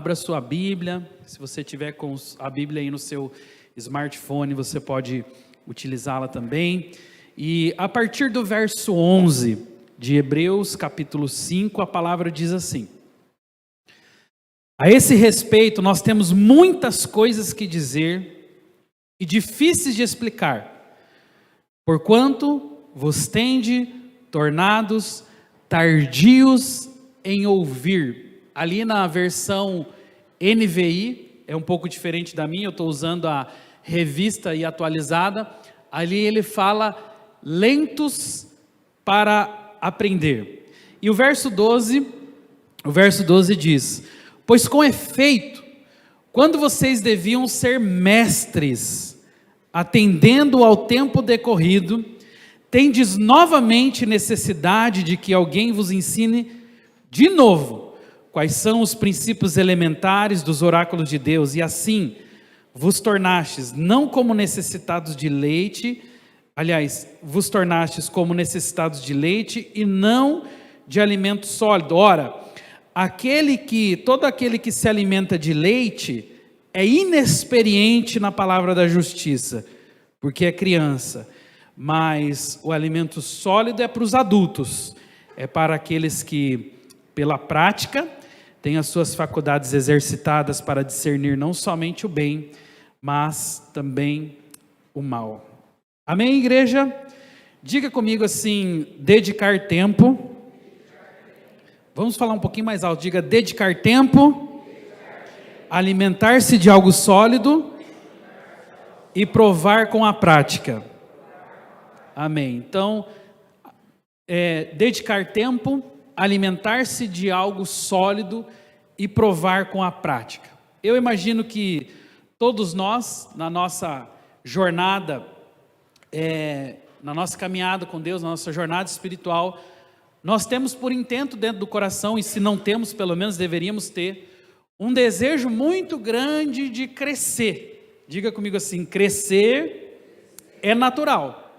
abra sua Bíblia. Se você tiver com a Bíblia aí no seu smartphone, você pode utilizá-la também. E a partir do verso 11 de Hebreus, capítulo 5, a palavra diz assim: a esse respeito, nós temos muitas coisas que dizer e difíceis de explicar, porquanto vos tende tornados tardios em ouvir. Ali na versão NVI, é um pouco diferente da minha, eu estou usando a revista e atualizada. Ali ele fala lentos para aprender. E o verso 12 diz: pois com efeito, quando vocês deviam ser mestres, atendendo ao tempo decorrido, tendes novamente necessidade de que alguém vos ensine de novo quais são os princípios elementares dos oráculos de Deus, e assim vos tornastes não como necessitados de leite, vos tornastes como necessitados de leite e não de alimento sólido. Ora, todo aquele que se alimenta de leite é inexperiente na palavra da justiça, porque é criança, mas o alimento sólido é para os adultos, é para aqueles que, pela prática, têm as suas faculdades exercitadas para discernir não somente o bem, mas também o mal. Amém, igreja? Diga comigo assim: dedicar tempo. Vamos falar um pouquinho mais alto. Diga: dedicar tempo, alimentar-se de algo sólido e provar com a prática. Amém. Então, dedicar tempo, alimentar-se de algo sólido e provar com a prática. Eu imagino que todos nós, na nossa jornada, na nossa caminhada com Deus, na nossa jornada espiritual, nós temos por intento dentro do coração, e se não temos, pelo menos deveríamos ter, um desejo muito grande de crescer. Diga comigo assim: crescer é natural.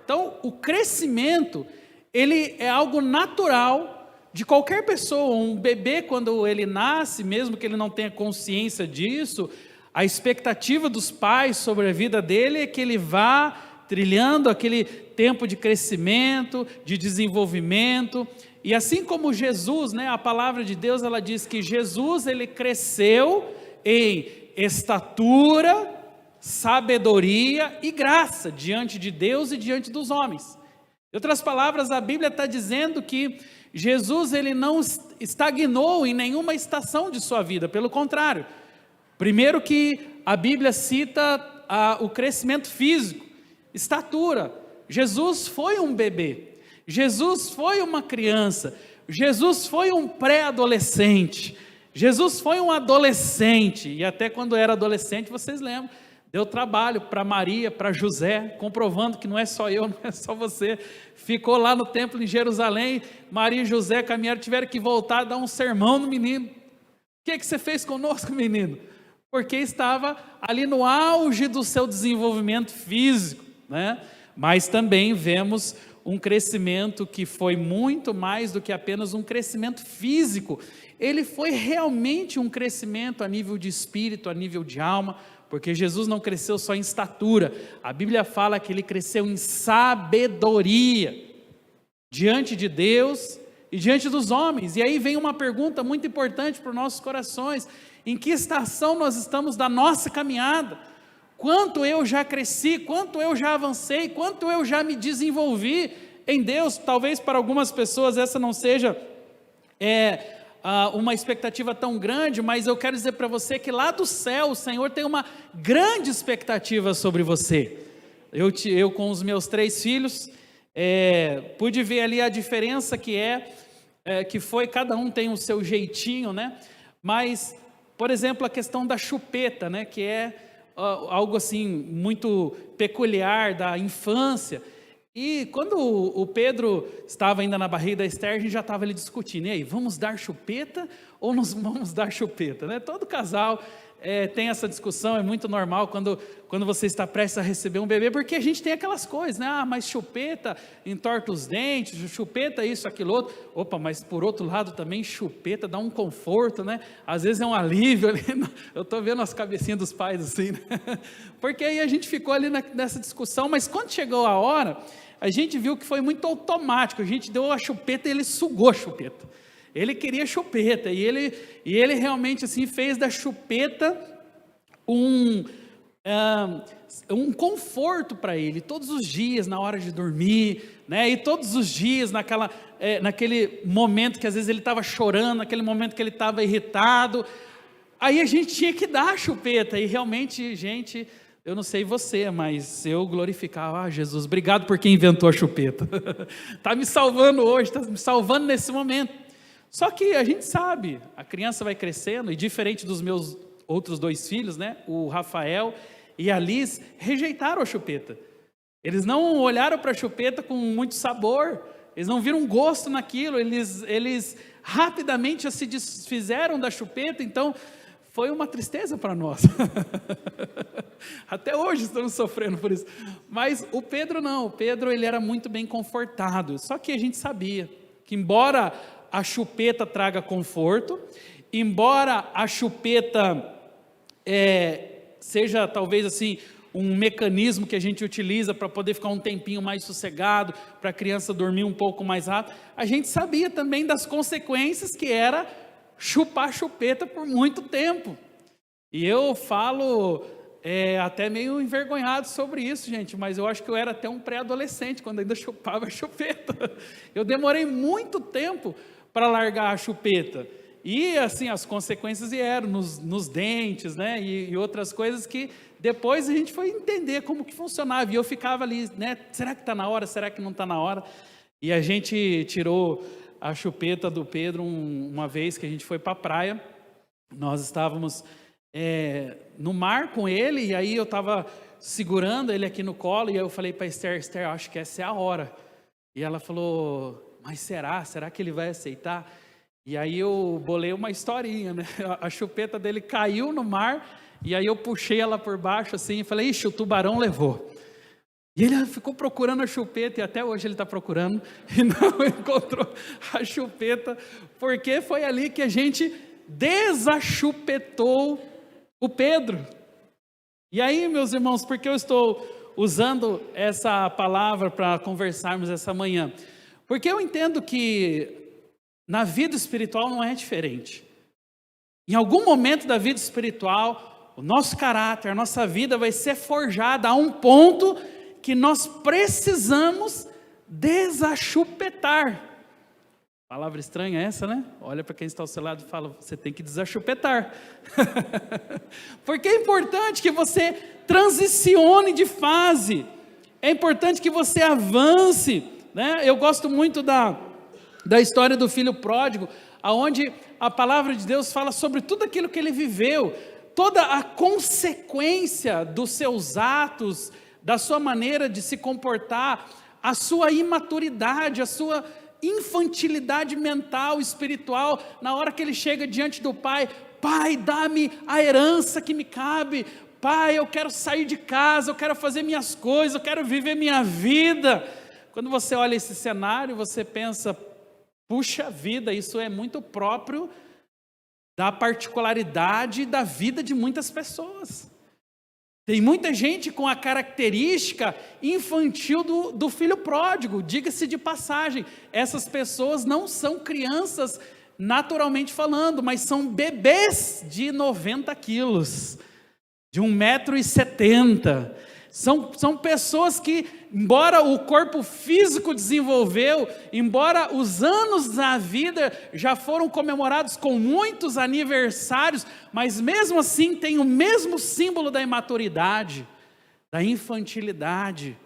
Então, o crescimento, ele é algo natural de qualquer pessoa. Um bebê, quando ele nasce, mesmo que ele não tenha consciência disso, a expectativa dos pais sobre a vida dele é que ele vá trilhando aquele tempo de crescimento, de desenvolvimento. E assim como Jesus, a palavra de Deus, ela diz que Jesus, ele cresceu em estatura, sabedoria e graça diante de Deus e diante dos homens. Em outras palavras, a Bíblia está dizendo que Jesus, ele não estagnou em nenhuma estação de sua vida, pelo contrário. Primeiro que a Bíblia cita o crescimento físico, estatura. Jesus foi um bebê, Jesus foi uma criança, Jesus foi um pré-adolescente, Jesus foi um adolescente, e até quando era adolescente, vocês lembram, deu trabalho para Maria, para José, comprovando que não é só eu, não é só você. Ficou lá no templo em Jerusalém, Maria e José caminharam, tiveram que voltar a dar um sermão no menino. O que você fez conosco, menino? Porque estava ali no auge do seu desenvolvimento físico, Mas também vemos um crescimento que foi muito mais do que apenas um crescimento físico. Ele foi realmente um crescimento a nível de espírito, a nível de alma, porque Jesus não cresceu só em estatura. A Bíblia fala que ele cresceu em sabedoria, diante de Deus e diante dos homens. E aí vem uma pergunta muito importante para os nossos corações: em que estação nós estamos da nossa caminhada? Quanto eu já cresci, quanto eu já avancei, quanto eu já me desenvolvi em Deus? Talvez para algumas pessoas essa não seja uma expectativa tão grande, mas eu quero dizer para você que lá do céu o Senhor tem uma grande expectativa sobre você. Eu com os meus 3 filhos, pude ver ali a diferença que foi, cada um tem o seu jeitinho, mas, por exemplo, a questão da chupeta, que é algo assim muito peculiar da infância. E quando o Pedro estava ainda na barriga da Esther, a gente já estava ali discutindo: e aí, vamos dar chupeta ou não vamos dar chupeta? Todo casal tem essa discussão, é muito normal quando você está prestes a receber um bebê, porque a gente tem aquelas coisas, né? Ah, mas chupeta entorta os dentes, chupeta isso, aquilo outro. Opa, mas por outro lado também chupeta dá um conforto, né? Às vezes é um alívio ali. Eu estou vendo as cabecinhas dos pais assim, né? Porque aí a gente ficou ali nessa discussão, mas quando chegou a hora, a gente viu que foi muito automático. A gente deu a chupeta e ele sugou a chupeta. Ele queria chupeta, e ele realmente assim fez da chupeta um conforto para ele, todos os dias na hora de dormir, né? E todos os dias naquele momento que às vezes ele estava chorando, naquele momento que ele estava irritado, aí a gente tinha que dar a chupeta, e realmente, gente, eu não sei você, mas eu glorificava, Jesus, obrigado por quem inventou a chupeta, está me salvando hoje, está me salvando nesse momento. Só que a gente sabe, a criança vai crescendo, e diferente dos meus outros 2 filhos, né, o Rafael e a Liz, rejeitaram a chupeta. Eles não olharam para a chupeta com muito sabor, eles não viram gosto naquilo, eles rapidamente se desfizeram da chupeta, então foi uma tristeza para nós. Até hoje estamos sofrendo por isso. Mas o Pedro não, o Pedro ele era muito bem confortado, só que a gente sabia que embora a chupeta traga conforto, embora a chupeta seja talvez assim um mecanismo que a gente utiliza para poder ficar um tempinho mais sossegado, para a criança dormir um pouco mais rápido, a gente sabia também das consequências que era chupar a chupeta por muito tempo. E eu falo até meio envergonhado sobre isso, gente, mas eu acho que eu era até um pré-adolescente quando ainda chupava a chupeta. Eu demorei muito tempo para largar a chupeta, e assim, as consequências vieram nos dentes, né, e outras coisas que depois a gente foi entender como que funcionava, e eu ficava ali, né, será que está na hora, será que não está na hora, e a gente tirou a chupeta do Pedro uma vez que a gente foi para a praia, nós estávamos no mar com ele, e aí eu estava segurando ele aqui no colo, e eu falei para Esther, acho que essa é a hora, e ela falou, mas será que ele vai aceitar? E aí eu bolei uma historinha, né? A chupeta dele caiu no mar, e aí eu puxei ela por baixo assim, e falei, ixi, o tubarão levou. E ele ficou procurando a chupeta, e até hoje ele está procurando, e não encontrou a chupeta, porque foi ali que a gente desachupetou o Pedro. E aí, meus irmãos, por que eu estou usando essa palavra para conversarmos essa manhã? Porque eu entendo que na vida espiritual não é diferente. Em algum momento da vida espiritual, o nosso caráter, a nossa vida vai ser forjada a um ponto que nós precisamos desachupetar. Palavra estranha essa, né? Olha para quem está ao seu lado e fala, você tem que desachupetar. Porque é importante que você transicione de fase. É importante que você avance, né? Eu gosto muito da história do filho pródigo, onde a palavra de Deus fala sobre tudo aquilo que ele viveu, toda a consequência dos seus atos, da sua maneira de se comportar, a sua imaturidade, a sua infantilidade mental, espiritual, na hora que ele chega diante do pai, pai, dá-me a herança que me cabe, pai, eu quero sair de casa, eu quero fazer minhas coisas, eu quero viver minha vida. Quando você olha esse cenário, você pensa, puxa vida, isso é muito próprio da particularidade da vida de muitas pessoas. Tem muita gente com a característica infantil do filho pródigo, diga-se de passagem, essas pessoas não são crianças naturalmente falando, mas são bebês de 90 quilos, de 1,70 m, são pessoas que, embora o corpo físico desenvolveu, embora os anos da vida já foram comemorados com muitos aniversários, mas mesmo assim tem o mesmo símbolo da imaturidade, da infantilidade,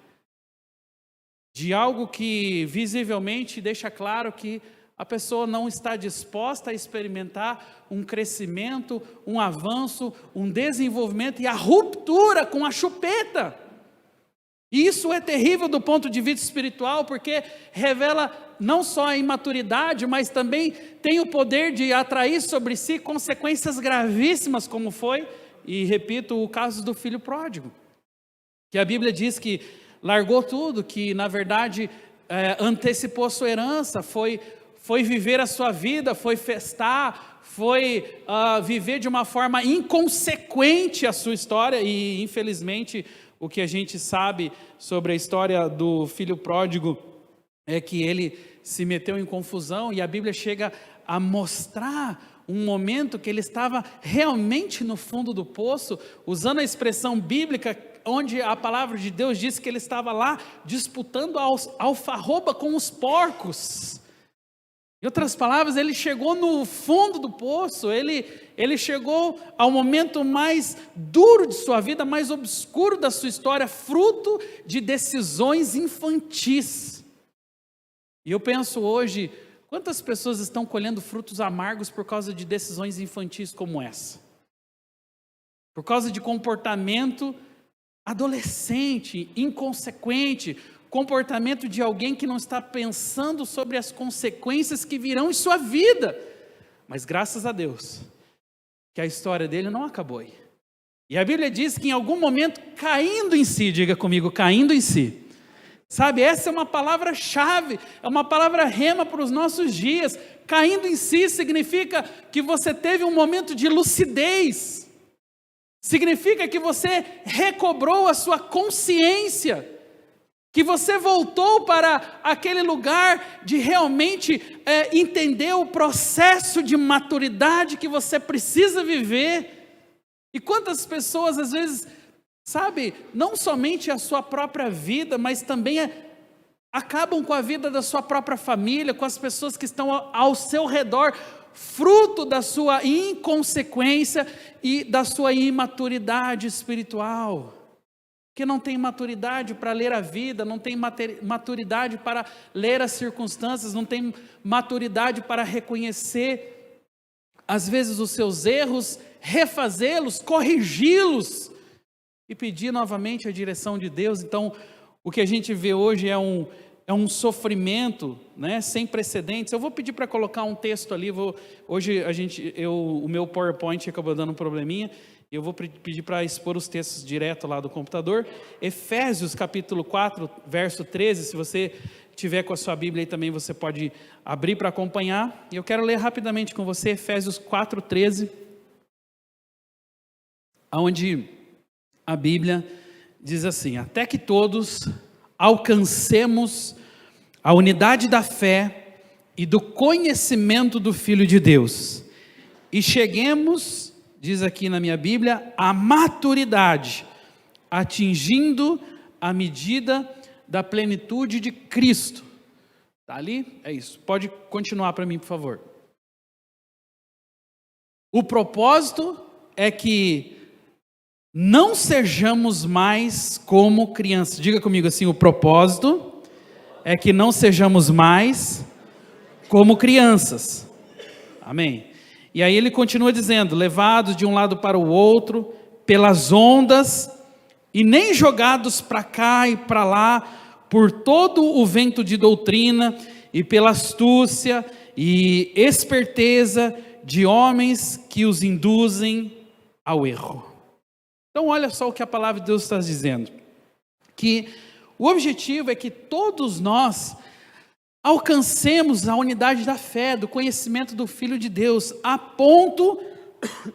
de algo que visivelmente deixa claro que a pessoa não está disposta a experimentar um crescimento, um avanço, um desenvolvimento e a ruptura com a chupeta. E isso é terrível do ponto de vista espiritual, porque revela não só a imaturidade, mas também tem o poder de atrair sobre si consequências gravíssimas, como foi e repito o caso do filho pródigo, que a Bíblia diz que largou tudo, que na verdade antecipou a sua herança, foi viver a sua vida, foi festar, foi viver de uma forma inconsequente a sua história. E infelizmente o que a gente sabe sobre a história do filho pródigo é que ele se meteu em confusão, e a Bíblia chega a mostrar um momento que ele estava realmente no fundo do poço, usando a expressão bíblica, onde a palavra de Deus diz que ele estava lá disputando a alfarroba com os porcos. Em outras palavras, ele chegou no fundo do poço, ele chegou ao momento mais duro de sua vida, mais obscuro da sua história, fruto de decisões infantis. E eu penso hoje, quantas pessoas estão colhendo frutos amargos por causa de decisões infantis como essa? Por causa de comportamento adolescente, inconsequente, comportamento de alguém que não está pensando sobre as consequências que virão em sua vida. Mas graças a Deus, que a história dele não acabou aí. E a Bíblia diz que em algum momento, caindo em si, diga comigo, caindo em si. Sabe, essa é uma palavra-chave, é uma palavra rema para os nossos dias. Caindo em si significa que você teve um momento de lucidez. Significa que você recobrou a sua consciência, que você voltou para aquele lugar de realmente entender o processo de maturidade que você precisa viver. E quantas pessoas às vezes, sabe, não somente a sua própria vida, mas também acabam com a vida da sua própria família, com as pessoas que estão ao seu redor, fruto da sua inconsequência e da sua imaturidade espiritual. Que não tem maturidade para ler a vida, não tem maturidade para ler as circunstâncias, não tem maturidade para reconhecer, às vezes, os seus erros, refazê-los, corrigi-los e pedir novamente a direção de Deus. Então, o que a gente vê hoje é um sofrimento, né, sem precedentes. Eu vou pedir para colocar um texto ali, hoje o meu PowerPoint acabou dando um probleminha, eu vou pedir para expor os textos direto lá do computador. Efésios capítulo 4, verso 13, se você tiver com a sua Bíblia aí também, você pode abrir para acompanhar. E eu quero ler rapidamente com você Efésios 4, 13, onde a Bíblia diz assim: até que todos alcancemos a unidade da fé e do conhecimento do Filho de Deus, e cheguemos, diz aqui na minha Bíblia, à maturidade, atingindo a medida da plenitude de Cristo. Está ali? É isso. Pode continuar para mim, por favor. O propósito é que não sejamos mais como crianças. Diga comigo assim: o propósito é que não sejamos mais como crianças. Amém. E aí ele continua dizendo: levados de um lado para o outro pelas ondas, e nem jogados para cá e para lá por todo o vento de doutrina e pela astúcia e esperteza de homens que os induzem ao erro. Então olha só o que a palavra de Deus está dizendo, que o objetivo é que todos nós alcancemos a unidade da fé, do conhecimento do Filho de Deus, a ponto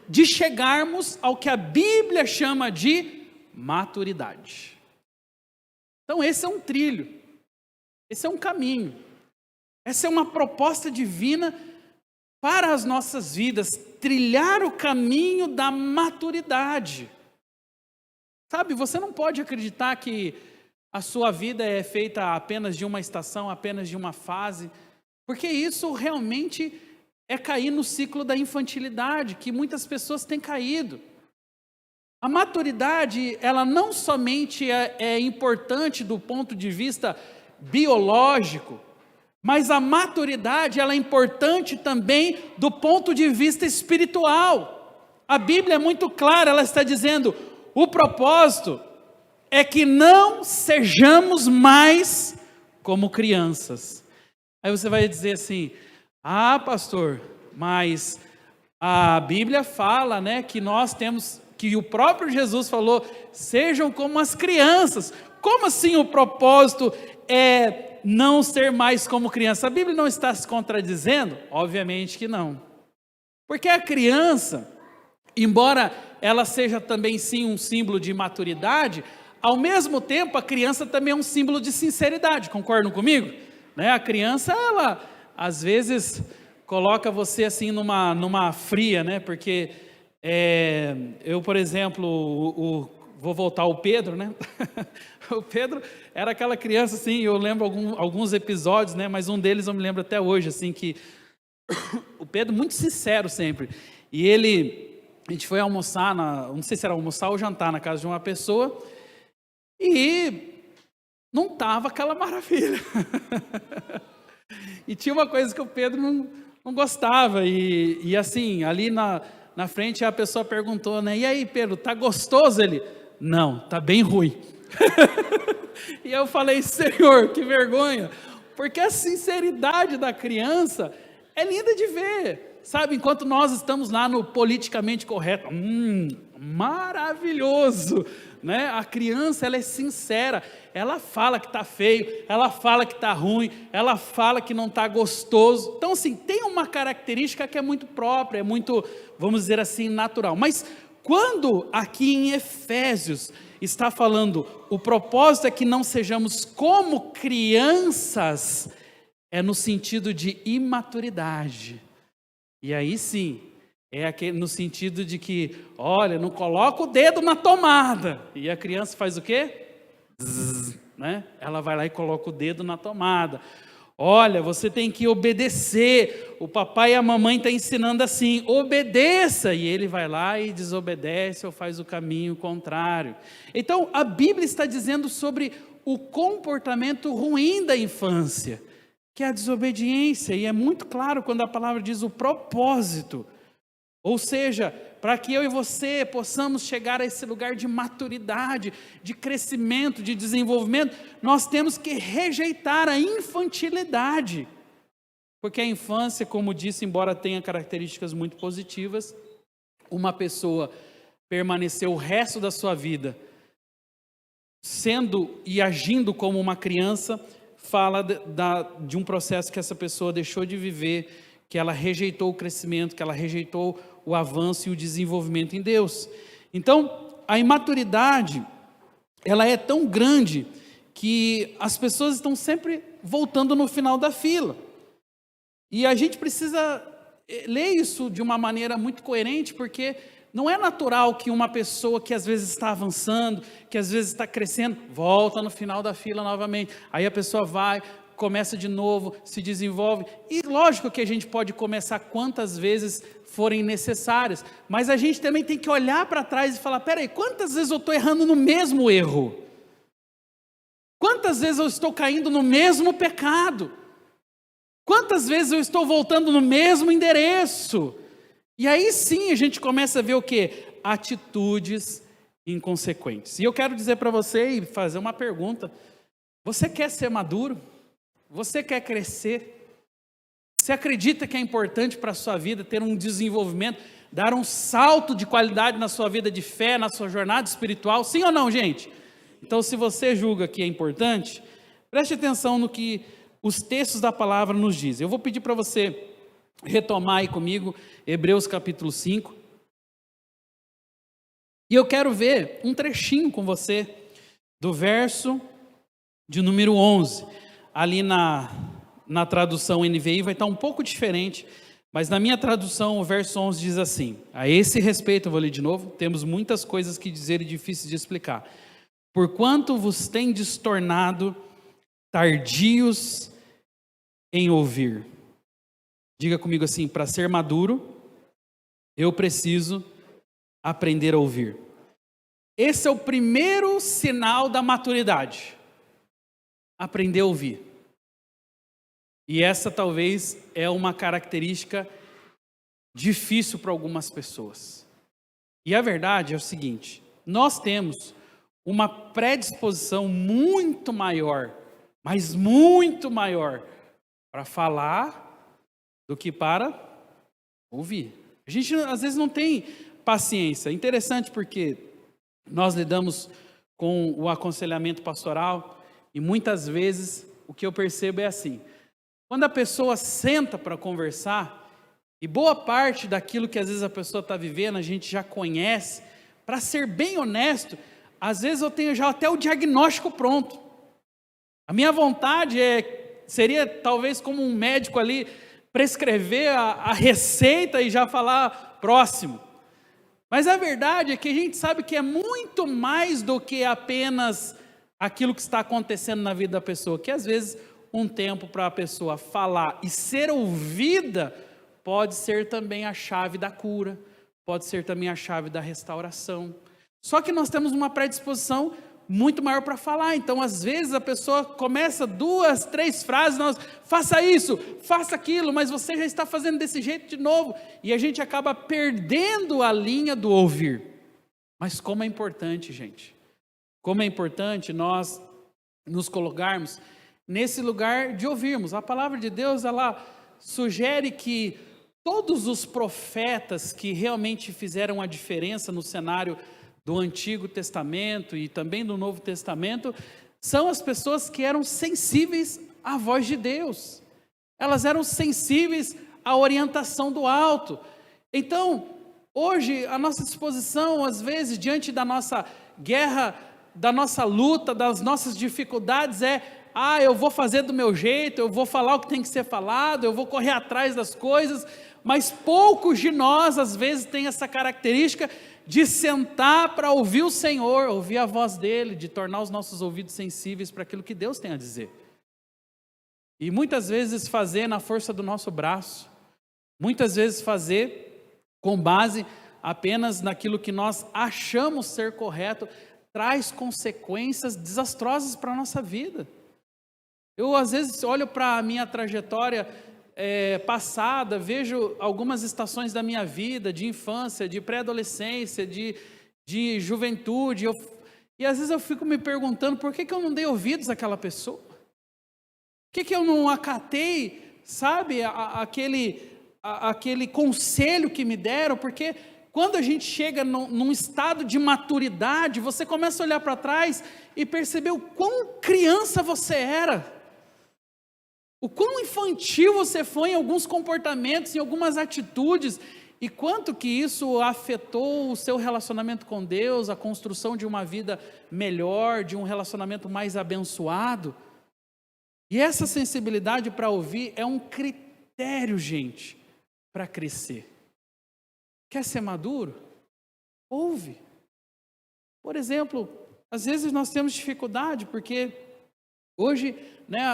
de chegarmos ao que a Bíblia chama de maturidade. Então esse é um trilho, esse é um caminho, essa é uma proposta divina para as nossas vidas, trilhar o caminho da maturidade. Sabe, você não pode acreditar que a sua vida é feita apenas de uma estação, apenas de uma fase, porque isso realmente é cair no ciclo da infantilidade, que muitas pessoas têm caído. A maturidade, ela não somente é importante do ponto de vista biológico, mas a maturidade, ela é importante também do ponto de vista espiritual. A Bíblia é muito clara, ela está dizendo: o propósito é que não sejamos mais como crianças. Aí você vai dizer assim: ah, pastor, mas a Bíblia fala, né, que que o próprio Jesus falou, sejam como as crianças. Como assim o propósito é não ser mais como criança? A Bíblia não está se contradizendo? Obviamente que não. Porque a criança, embora ela seja também sim um símbolo de maturidade, ao mesmo tempo a criança também é um símbolo de sinceridade, concordam comigo? Né? A criança, ela às vezes coloca você assim numa fria, né? Porque eu, por exemplo, vou voltar ao Pedro, né? O Pedro era aquela criança assim, eu lembro alguns episódios, né? Mas um deles eu me lembro até hoje, assim, que o Pedro muito sincero sempre, e a gente foi almoçar, não sei se era almoçar ou jantar na casa de uma pessoa, e não estava aquela maravilha, e tinha uma coisa que o Pedro não gostava, e assim, ali na frente a pessoa perguntou, né, e aí Pedro, tá gostoso? Ele, não, tá bem ruim. E eu falei, Senhor, que vergonha, porque a sinceridade da criança é linda de ver, sabe, enquanto nós estamos lá no politicamente correto, maravilhoso, né? A criança, ela é sincera, ela fala que está feio, ela fala que está ruim, ela fala que não está gostoso. Então assim, tem uma característica que é muito própria, é muito, vamos dizer assim, natural. Mas quando aqui em Efésios está falando, o propósito é que não sejamos como crianças, é no sentido de imaturidade. E aí sim, no sentido de que, olha, não coloca o dedo na tomada. E a criança faz o quê? Zzz, né? Ela vai lá e coloca o dedo na tomada. Olha, você tem que obedecer. O papai e a mamãe estão ensinando assim, obedeça. E ele vai lá e desobedece ou faz o caminho contrário. Então, a Bíblia está dizendo sobre o comportamento ruim da infância, que é a desobediência, e é muito claro quando a palavra diz o propósito, ou seja, para que eu e você possamos chegar a esse lugar de maturidade, de crescimento, de desenvolvimento, nós temos que rejeitar a infantilidade, porque a infância, como disse, embora tenha características muito positivas, uma pessoa permanecer o resto da sua vida sendo e agindo como uma criança, fala de um processo que essa pessoa deixou de viver, que ela rejeitou o crescimento, que ela rejeitou o avanço e o desenvolvimento em Deus. Então, a imaturidade, ela é tão grande que as pessoas estão sempre voltando no final da fila. E a gente precisa ler isso de uma maneira muito coerente, porque não é natural que uma pessoa que às vezes está avançando, que às vezes está crescendo, volta no final da fila novamente. Aí a pessoa vai, começa de novo, se desenvolve. E lógico que a gente pode começar quantas vezes forem necessárias, mas a gente também tem que olhar para trás e falar, peraí, quantas vezes eu estou errando no mesmo erro? Quantas vezes eu estou caindo no mesmo pecado? Quantas vezes eu estou voltando no mesmo endereço? E aí sim a gente começa a ver o quê? Atitudes inconsequentes. E eu quero dizer para você e fazer uma pergunta. Você quer ser maduro? Você quer crescer? Você acredita que é importante para a sua vida ter um desenvolvimento, dar um salto de qualidade na sua vida de fé, na sua jornada espiritual? Sim ou não, gente? Então, se você julga que é importante, preste atenção no que os textos da palavra nos dizem. Eu vou pedir para você retomar aí comigo Hebreus capítulo 5. E eu quero ver um trechinho com você do verso de número 11. Ali na tradução NVI vai estar um pouco diferente, mas na minha tradução o verso 11 diz assim: a esse respeito, eu vou ler de novo, temos muitas coisas que dizer e difíceis de explicar. Porquanto vos tendes tornado tardios em ouvir. Diga comigo assim, para ser maduro, eu preciso aprender a ouvir. Esse é o primeiro sinal da maturidade. Aprender a ouvir. E essa talvez é uma característica difícil para algumas pessoas. E a verdade é o seguinte, nós temos uma predisposição muito maior, mas muito maior, para falar do que para ouvir. A gente às vezes não tem paciência. Interessante porque nós lidamos com o aconselhamento pastoral e muitas vezes o que eu percebo é assim: quando a pessoa senta para conversar, e boa parte daquilo que às vezes a pessoa está vivendo a gente já conhece, para ser bem honesto, às vezes eu tenho já até o diagnóstico pronto. A minha vontade seria talvez como um médico ali, prescrever a receita e já falar próximo. Mas a verdade é que a gente sabe que é muito mais do que apenas aquilo que está acontecendo na vida da pessoa, que às vezes um tempo para a pessoa falar e ser ouvida pode ser também a chave da cura, pode ser também a chave da restauração. Só que nós temos uma predisposição muito maior para falar, então às vezes a pessoa começa 2, 3 frases, faça isso, faça aquilo, mas você já está fazendo desse jeito de novo, e a gente acaba perdendo a linha do ouvir. Mas como é importante, gente, como é importante nós nos colocarmos nesse lugar de ouvirmos. A palavra de Deus, ela sugere que todos os profetas que realmente fizeram a diferença no cenário do Antigo Testamento e também do Novo Testamento, são as pessoas que eram sensíveis à voz de Deus. Elas eram sensíveis à orientação do alto. Então, hoje, a nossa disposição, às vezes, diante da nossa guerra, da nossa luta, das nossas dificuldades, eu vou fazer do meu jeito, eu vou falar o que tem que ser falado, eu vou correr atrás das coisas, mas poucos de nós, às vezes, têm essa característica de sentar para ouvir o Senhor, ouvir a voz dEle, de tornar os nossos ouvidos sensíveis para aquilo que Deus tem a dizer. E muitas vezes fazer na força do nosso braço, muitas vezes fazer com base apenas naquilo que nós achamos ser correto, traz consequências desastrosas para a nossa vida. Eu às vezes olho para a minha trajetória passada, vejo algumas estações da minha vida, de infância, de pré-adolescência, de juventude, e às vezes eu fico me perguntando, por que eu não dei ouvidos àquela pessoa? Por que eu não acatei, sabe, aquele conselho que me deram? Porque quando a gente chega num estado de maturidade, você começa a olhar para trás e perceber o quão criança você era, o quão infantil você foi em alguns comportamentos, em algumas atitudes, e quanto que isso afetou o seu relacionamento com Deus, a construção de uma vida melhor, de um relacionamento mais abençoado. E essa sensibilidade para ouvir é um critério, gente, para crescer. Quer ser maduro? Ouve. Por exemplo, às vezes nós temos dificuldade, porque hoje,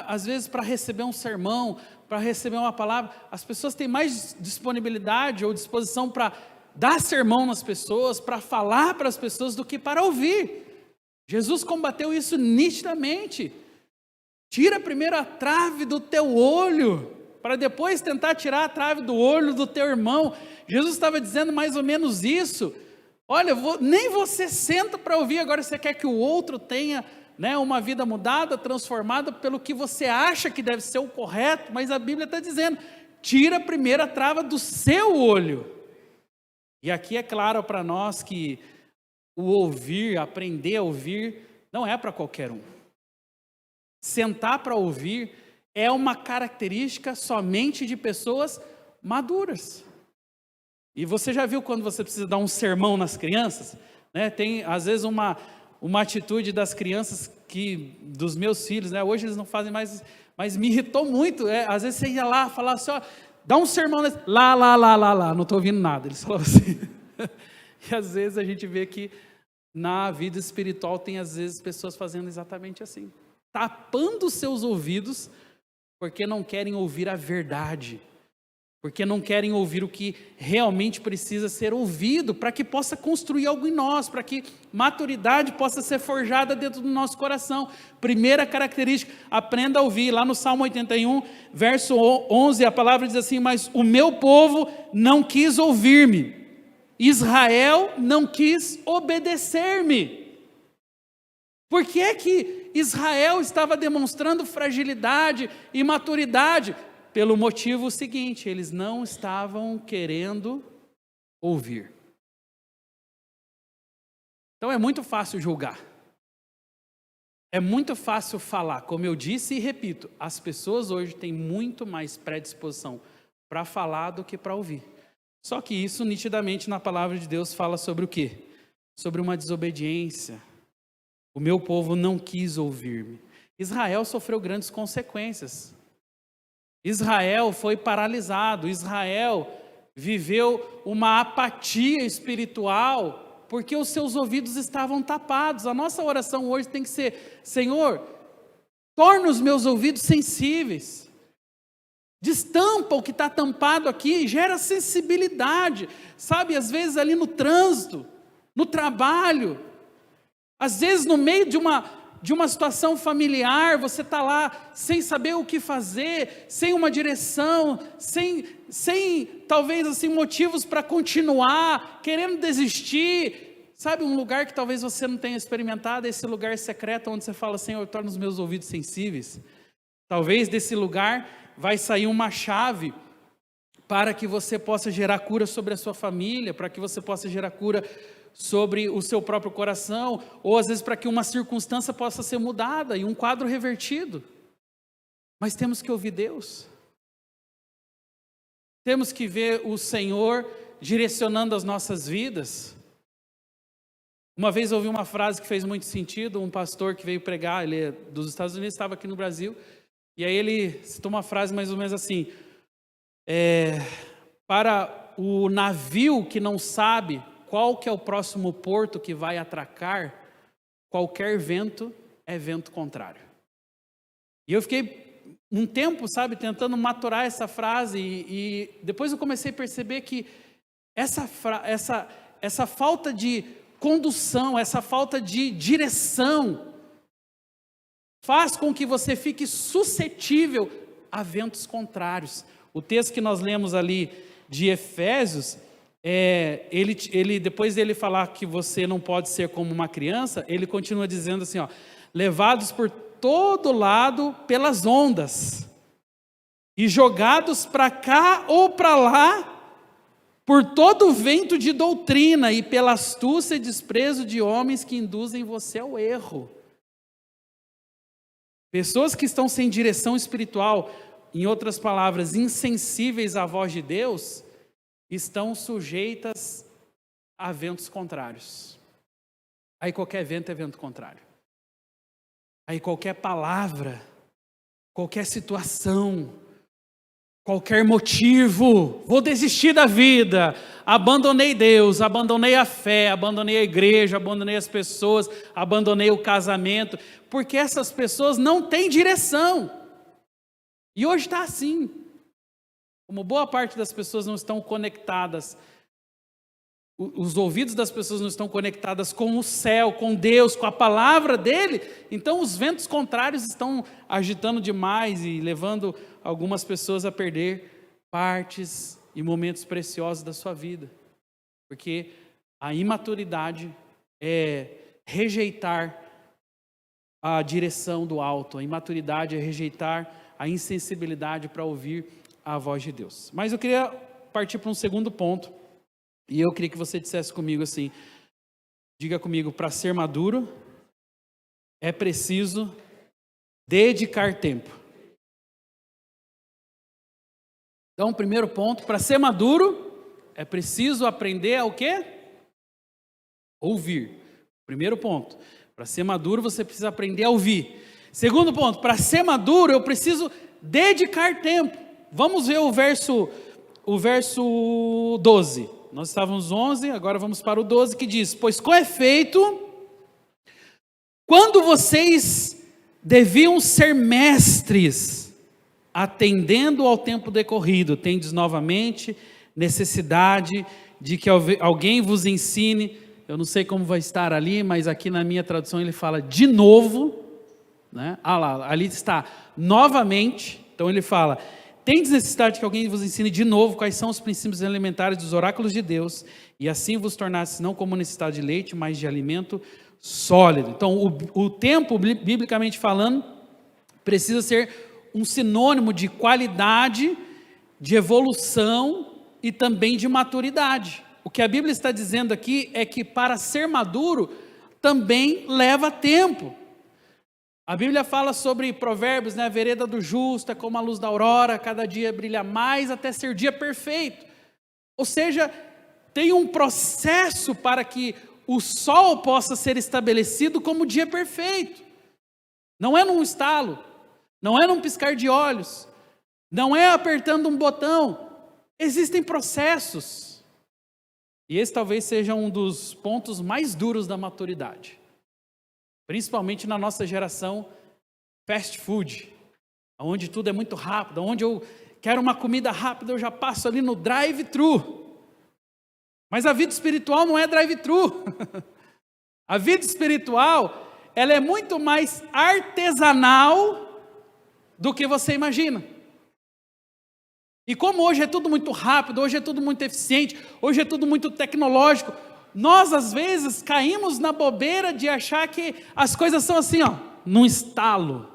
às vezes para receber um sermão, para receber uma palavra, as pessoas têm mais disponibilidade ou disposição para dar sermão nas pessoas, para falar para as pessoas do que para ouvir. Jesus combateu isso nitidamente. Tira primeiro a trave do teu olho, para depois tentar tirar a trave do olho do teu irmão. Jesus estava dizendo mais ou menos isso. Olha, nem você senta para ouvir, agora você quer que o outro tenha uma vida mudada, transformada pelo que você acha que deve ser o correto, mas a Bíblia está dizendo, tira primeiro a trava do seu olho. E aqui é claro para nós que o ouvir, aprender a ouvir, não é para qualquer um. Sentar para ouvir é uma característica somente de pessoas maduras. E você já viu quando você precisa dar um sermão nas crianças? Tem às vezes uma atitude das crianças dos meus filhos, hoje eles não fazem mais, mas me irritou muito, às vezes você ia lá falar assim, dá um sermão, lá, não estou ouvindo nada, eles falavam assim. E às vezes a gente vê que na vida espiritual tem às vezes pessoas fazendo exatamente assim, tapando seus ouvidos, porque não querem ouvir a verdade, porque não querem ouvir o que realmente precisa ser ouvido, para que possa construir algo em nós, para que maturidade possa ser forjada dentro do nosso coração. Primeira característica, aprenda a ouvir. Lá no Salmo 81, verso 11, a palavra diz assim, mas o meu povo não quis ouvir-me, Israel não quis obedecer-me. Por que é que Israel estava demonstrando fragilidade e maturidade? Pelo motivo seguinte, eles não estavam querendo ouvir. Então é muito fácil julgar. É muito fácil falar, como eu disse e repito, as pessoas hoje têm muito mais predisposição para falar do que para ouvir. Só que isso nitidamente na palavra de Deus fala sobre o quê? Sobre uma desobediência. O meu povo não quis ouvir-me. Israel sofreu grandes consequências. Israel foi paralisado. Israel viveu uma apatia espiritual porque os seus ouvidos estavam tapados. A nossa oração hoje tem que ser: Senhor, torna os meus ouvidos sensíveis. Destampa o que está tampado aqui, gera sensibilidade. Sabe, às vezes ali no trânsito, no trabalho, às vezes no meio de uma situação familiar, você está lá sem saber o que fazer, sem uma direção, sem talvez assim motivos para continuar, querendo desistir. Sabe, um lugar que talvez você não tenha experimentado, esse lugar secreto onde você fala: Senhor, torna os meus ouvidos sensíveis. Talvez desse lugar vai sair uma chave para que você possa gerar cura sobre a sua família, para que você possa gerar cura sobre o seu próprio coração, ou às vezes para que uma circunstância possa ser mudada e um quadro revertido. Mas temos que ouvir Deus. Temos que ver o Senhor direcionando as nossas vidas. Uma vez eu ouvi uma frase que fez muito sentido, um pastor que veio pregar, ele é dos Estados Unidos, estava aqui no Brasil, e aí ele citou uma frase mais ou menos assim: para o navio que não sabe qual que é o próximo porto que vai atracar, qualquer vento é vento contrário. E eu fiquei um tempo, sabe, tentando maturar essa frase, e depois eu comecei a perceber que essa falta de condução, essa falta de direção, faz com que você fique suscetível a ventos contrários. O texto que nós lemos ali de Efésios, depois dele falar que você não pode ser como uma criança, ele continua dizendo assim, levados por todo lado pelas ondas, e jogados para cá ou para lá, por todo o vento de doutrina, e pela astúcia e desprezo de homens que induzem você ao erro. Pessoas que estão sem direção espiritual, em outras palavras, insensíveis à voz de Deus, estão sujeitas a ventos contrários. Aí qualquer vento é vento contrário. Aí qualquer palavra, qualquer situação, qualquer motivo, vou desistir da vida, abandonei Deus, abandonei a fé, abandonei a igreja, abandonei as pessoas, abandonei o casamento, porque essas pessoas não têm direção. E hoje está assim. Como boa parte das pessoas não estão conectadas, os ouvidos das pessoas não estão conectadas com o céu, com Deus, com a palavra dele, então os ventos contrários estão agitando demais e levando algumas pessoas a perder partes e momentos preciosos da sua vida. Porque a imaturidade é rejeitar a direção do alto, a imaturidade é rejeitar a insensibilidade para ouvir a voz de Deus. Mas eu queria partir para um segundo ponto, e eu queria que você dissesse comigo assim, diga comigo: para ser maduro, é preciso dedicar tempo. Então, primeiro ponto, para ser maduro, é preciso aprender a o quê? Ouvir. Primeiro ponto, para ser maduro você precisa aprender a ouvir. Segundo ponto, para ser maduro eu preciso dedicar tempo. Vamos ver o verso 12. Nós estávamos 11, agora vamos para o 12, que diz: pois com efeito, quando vocês deviam ser mestres, atendendo ao tempo decorrido, tendes novamente necessidade de que alguém vos ensine. Eu não sei como vai estar ali, mas aqui na minha tradução ele fala de novo, né? Ali está novamente. Então ele fala: tendes necessidade que alguém vos ensine de novo quais são os princípios elementares dos oráculos de Deus, e assim vos tornasse não como necessidade de leite, mas de alimento sólido. Então o tempo, biblicamente falando, precisa ser um sinônimo de qualidade, de evolução e também de maturidade. O que a Bíblia está dizendo aqui é que para ser maduro, também leva tempo. A Bíblia fala sobre Provérbios, né? A vereda do justo é como a luz da aurora, cada dia brilha mais até ser dia perfeito. Ou seja, tem um processo para que o sol possa ser estabelecido como dia perfeito. Não é num estalo, não é num piscar de olhos, não é apertando um botão. Existem processos. E esse talvez seja um dos pontos mais duros da maturidade. Principalmente na nossa geração fast food, onde tudo é muito rápido, onde eu quero uma comida rápida, eu já passo ali no drive-thru. Mas a vida espiritual não é drive-thru. A vida espiritual, ela é muito mais artesanal do que você imagina. E como hoje é tudo muito rápido, hoje é tudo muito eficiente, hoje é tudo muito tecnológico, nós às vezes caímos na bobeira de achar que as coisas são assim, ó, num estalo.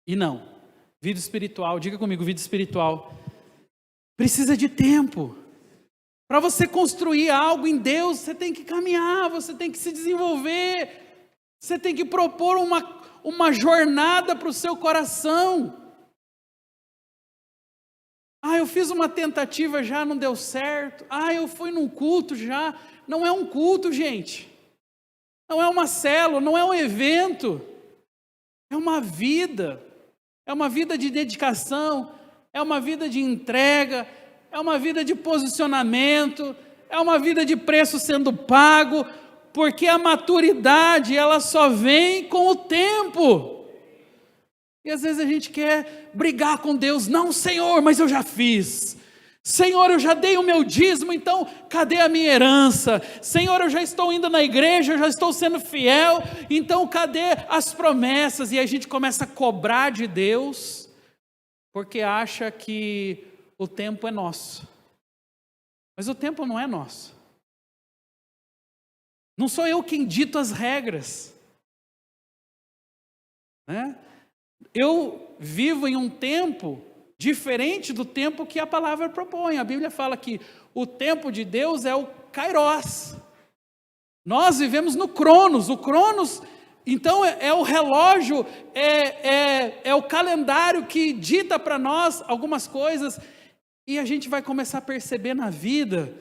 E não, vida espiritual, diga comigo, vida espiritual precisa de tempo. Para você construir algo em Deus, você tem que caminhar, você tem que se desenvolver, você tem que propor uma jornada para o seu coração. Eu fiz uma tentativa já, não deu certo. Eu fui num culto já. Não é um culto, gente. Não é uma célula, não é um evento. É uma vida. É uma vida de dedicação. É uma vida de entrega. É uma vida de posicionamento. É uma vida de preço sendo pago. Porque a maturidade, ela só vem com o tempo. E às vezes a gente quer brigar com Deus. Não, Senhor, mas eu já fiz. Senhor, eu já dei o meu dízimo, então cadê a minha herança? Senhor, eu já estou indo na igreja, eu já estou sendo fiel, então cadê as promessas? E a gente começa a cobrar de Deus, porque acha que o tempo é nosso. Mas o tempo não é nosso. Não sou eu quem dito as regras, né? Eu vivo em um tempo diferente do tempo que a palavra propõe. A Bíblia fala que o tempo de Deus é o Kairos. Nós vivemos no Cronos. O Cronos, então, é o relógio, é o calendário que dita para nós algumas coisas. E a gente vai começar a perceber na vida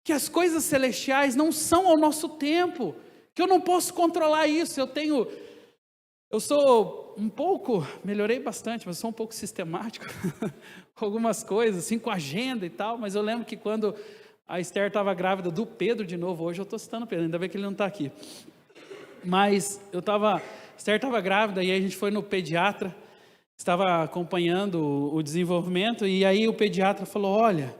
que as coisas celestiais não são ao nosso tempo, que eu não posso controlar isso. Eu sou um pouco, melhorei bastante, mas sou um pouco sistemático com algumas coisas, assim, com agenda e tal, mas eu lembro que quando a Esther estava grávida do Pedro de novo, hoje eu estou citando o Pedro, ainda bem que ele não está aqui, mas Esther estava grávida e aí a gente foi no pediatra, estava acompanhando o desenvolvimento e aí o pediatra falou, olha,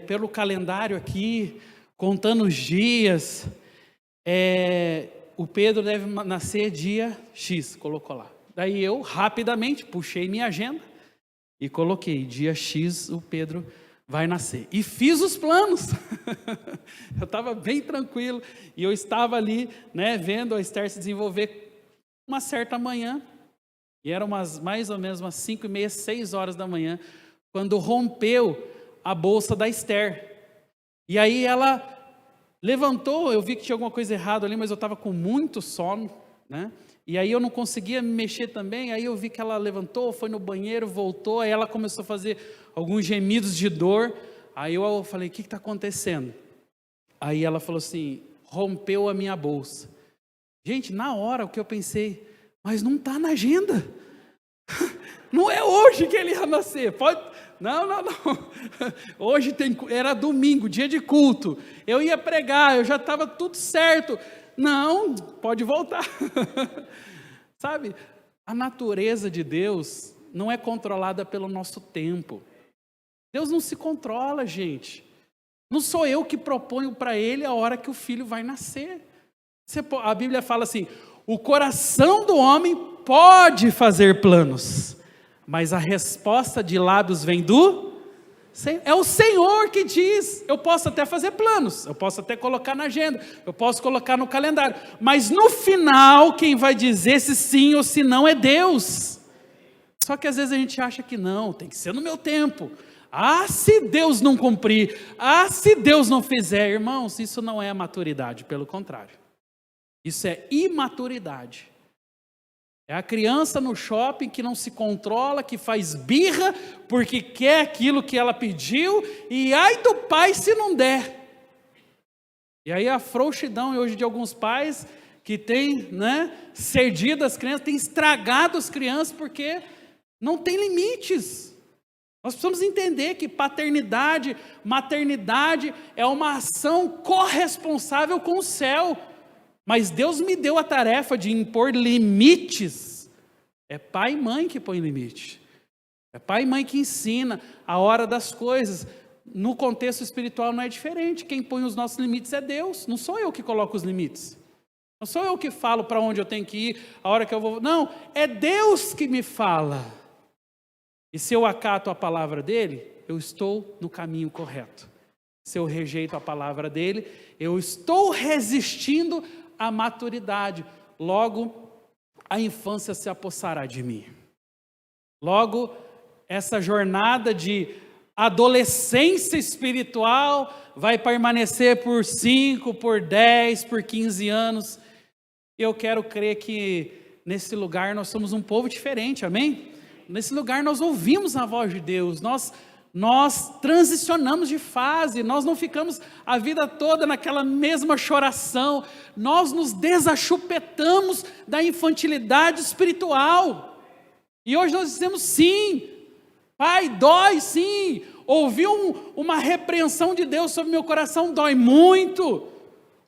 pelo calendário aqui, contando os dias, o Pedro deve nascer dia X, colocou lá. Daí eu rapidamente puxei minha agenda e coloquei, dia X o Pedro vai nascer. E fiz os planos. Eu estava bem tranquilo e eu estava ali, né, vendo a Esther se desenvolver uma certa manhã. E eram mais ou menos umas 5:30, 6 horas da manhã, quando rompeu a bolsa da Esther. E aí ela levantou, eu vi que tinha alguma coisa errada ali, mas eu estava com muito sono, né? E aí eu não conseguia me mexer também, aí eu vi que ela levantou, foi no banheiro, voltou, aí ela começou a fazer alguns gemidos de dor, aí eu falei, o que está acontecendo? Aí ela falou assim, rompeu a minha bolsa. Gente, na hora o que eu pensei, mas não está na agenda, não é hoje que ele ia nascer, não, hoje era domingo, dia de culto, eu ia pregar, eu já estava tudo certo, não, pode voltar, sabe, a natureza de Deus não é controlada pelo nosso tempo, Deus não se controla, gente, não sou eu que proponho para Ele a hora que o filho vai nascer, a Bíblia fala assim, o coração do homem pode fazer planos, mas a resposta de lábios vem é o Senhor que diz, eu posso até fazer planos, eu posso até colocar na agenda, eu posso colocar no calendário, mas no final quem vai dizer se sim ou se não é Deus. Só que às vezes a gente acha que não, tem que ser no meu tempo, Ah, se Deus não cumprir, ah, se Deus não fizer. Irmãos, isso não é maturidade, pelo contrário. Isso é imaturidade. É a criança no shopping que não se controla, que faz birra porque quer aquilo que ela pediu, e ai do pai se não der. E aí a frouxidão hoje de alguns pais que tem, cedido as crianças, tem estragado as crianças porque não tem limites. Nós precisamos entender que paternidade, maternidade é uma ação corresponsável com o céu. Mas Deus me deu a tarefa de impor limites. É pai e mãe que põe limite. É pai e mãe que ensina a hora das coisas. No contexto espiritual não é diferente. Quem põe os nossos limites é Deus. Não sou eu que coloco os limites. Não sou eu que falo para onde eu tenho que ir, a hora que eu vou. Não, é Deus que me fala. E se eu acato a palavra dele, eu estou no caminho correto. Se eu rejeito a palavra dele, eu estou resistindo à maturidade. Logo, a infância se apossará de mim. Logo, essa jornada de adolescência espiritual vai permanecer por 5, por 10, por 15 anos. Eu quero crer que nesse lugar nós somos um povo diferente, amém? Nesse lugar nós ouvimos a voz de Deus, nós transicionamos de fase, nós não ficamos a vida toda naquela mesma choração, nós nos desachupetamos da infantilidade espiritual. E hoje nós dizemos sim, Pai, dói sim, ouvir uma repreensão de Deus sobre meu coração dói muito.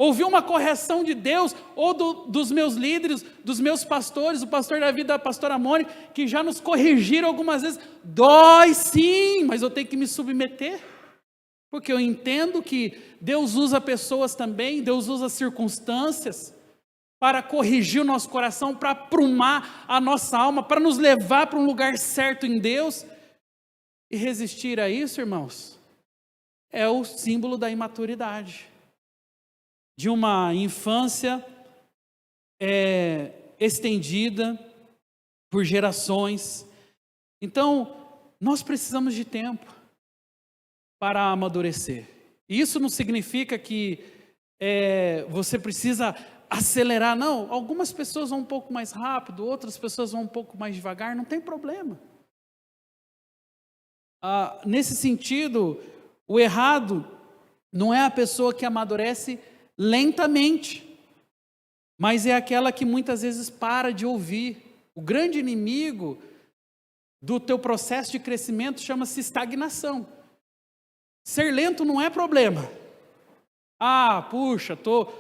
Ouvir uma correção de Deus, ou dos meus líderes, dos meus pastores, o pastor Davi, da pastora Mônica, que já nos corrigiram algumas vezes, dói sim, mas eu tenho que me submeter, porque eu entendo que Deus usa pessoas também, Deus usa circunstâncias, para corrigir o nosso coração, para aprumar a nossa alma, para nos levar para um lugar certo em Deus, e resistir a isso, irmãos, é o símbolo da imaturidade. De uma infância estendida por gerações. Então, nós precisamos de tempo para amadurecer. Isso não significa que você precisa acelerar, não. Algumas pessoas vão um pouco mais rápido, outras pessoas vão um pouco mais devagar, não tem problema. Nesse sentido, o errado não é a pessoa que amadurece lentamente, mas é aquela que muitas vezes para de ouvir. O grande inimigo do teu processo de crescimento chama-se estagnação. Ser lento não é problema. Puxa, estou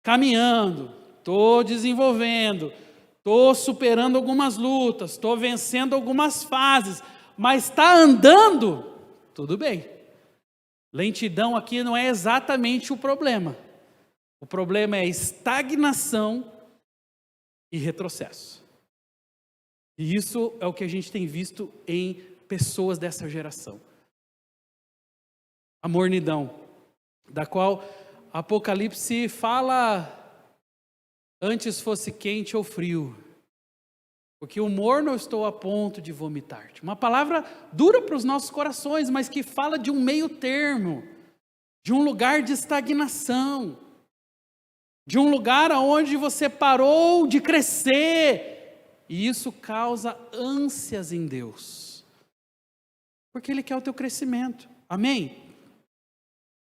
caminhando, estou desenvolvendo, estou superando algumas lutas, estou vencendo algumas fases, mas está andando, tudo bem. Lentidão aqui não é exatamente o problema. O problema é estagnação e retrocesso. E isso é o que a gente tem visto em pessoas dessa geração. A mornidão, da qual Apocalipse fala antes fosse quente ou frio, porque o morno eu estou a ponto de vomitar-te. Uma palavra dura para os nossos corações, mas que fala de um meio termo, de um lugar de estagnação, de um lugar onde você parou de crescer, e isso causa ânsias em Deus, porque Ele quer o teu crescimento, amém?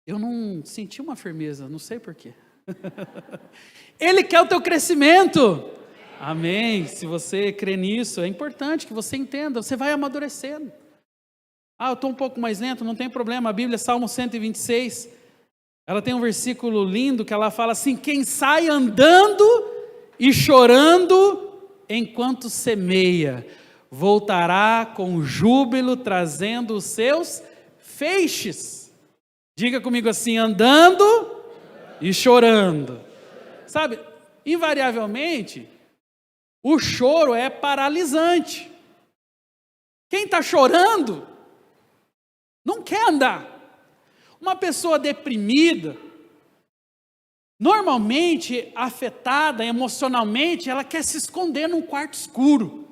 Eu não senti uma firmeza, não sei porquê. Ele quer o teu crescimento, amém? Se você crê nisso, é importante que você entenda, você vai amadurecendo. Eu estou um pouco mais lento, não tem problema, a Bíblia, Salmo 126, ela tem um versículo lindo que ela fala assim: quem sai andando e chorando enquanto semeia, voltará com júbilo trazendo os seus feixes. Diga comigo assim: andando e chorando. Sabe, invariavelmente, o choro é paralisante. Quem está chorando não quer andar. Uma pessoa deprimida, normalmente afetada emocionalmente, ela quer se esconder num quarto escuro.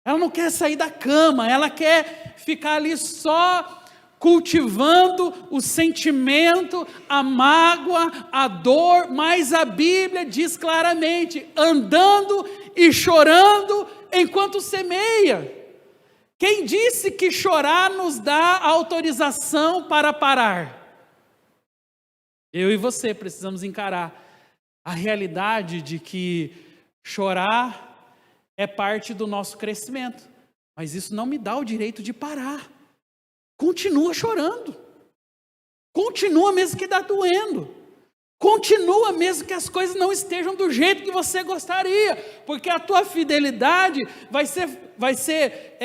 Ela não quer sair da cama, ela quer ficar ali só cultivando o sentimento, a mágoa, a dor, mas a Bíblia diz claramente, andando e chorando enquanto semeia. Quem disse que chorar nos dá autorização para parar? Eu e você precisamos encarar a realidade de que chorar é parte do nosso crescimento, mas isso não me dá o direito de parar. Continua chorando, continua mesmo que está doendo, continua mesmo que as coisas não estejam do jeito que você gostaria, porque a tua fidelidade vai ser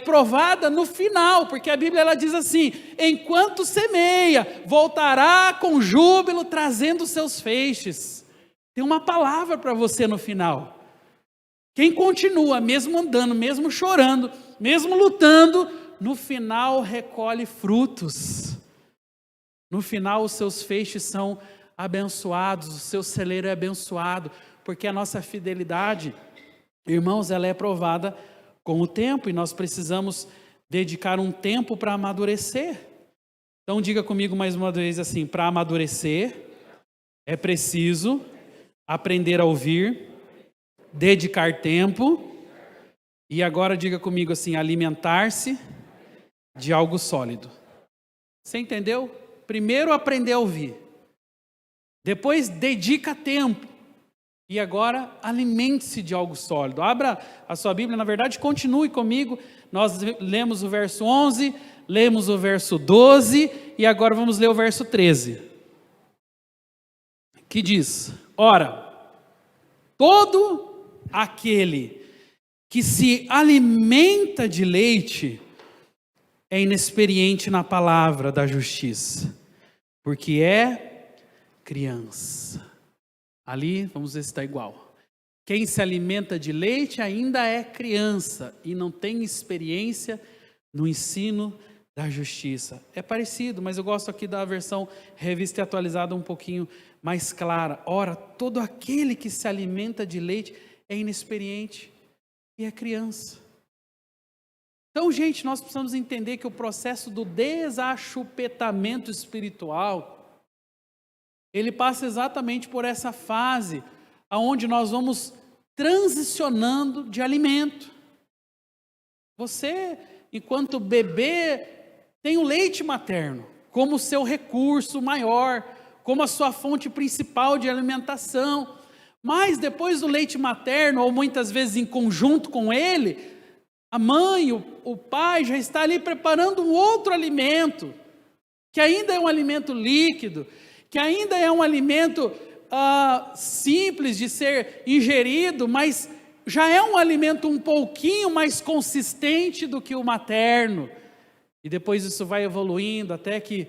provada no final, porque a Bíblia ela diz assim, enquanto semeia, voltará com júbilo trazendo seus feixes. Tem uma palavra para você no final. Quem continua, mesmo andando, mesmo chorando, mesmo lutando, no final recolhe frutos. No final os seus feixes são abençoados, o seu celeiro é abençoado, porque a nossa fidelidade, irmãos, ela é provada com o tempo, e nós precisamos dedicar um tempo para amadurecer. Então diga comigo mais uma vez assim, para amadurecer, é preciso aprender a ouvir, dedicar tempo, e agora diga comigo assim, alimentar-se de algo sólido. Você entendeu? Primeiro aprender a ouvir, depois dedica tempo, e agora alimente-se de algo sólido. Abra a sua Bíblia, na verdade continue comigo, nós lemos o verso 11, lemos o verso 12, e agora vamos ler o verso 13, que diz, ora, todo aquele que se alimenta de leite é inexperiente na palavra da justiça, porque é criança. Ali, vamos ver se está igual. Quem se alimenta de leite ainda é criança e não tem experiência no ensino da justiça. É parecido, mas eu gosto aqui da versão revista e atualizada um pouquinho mais clara. Ora, todo aquele que se alimenta de leite é inexperiente e é criança. Então, gente, nós precisamos entender que o processo do desachupetamento espiritual, ele passa exatamente por essa fase, onde nós vamos transicionando de alimento. Você, enquanto bebê, tem o leite materno como seu recurso maior, como a sua fonte principal de alimentação. Mas depois do leite materno, ou muitas vezes em conjunto com ele, a mãe, o pai já está ali preparando um outro alimento, que ainda é um alimento líquido, que ainda é um alimento simples de ser ingerido, mas já é um alimento um pouquinho mais consistente do que o materno. E depois isso vai evoluindo até que,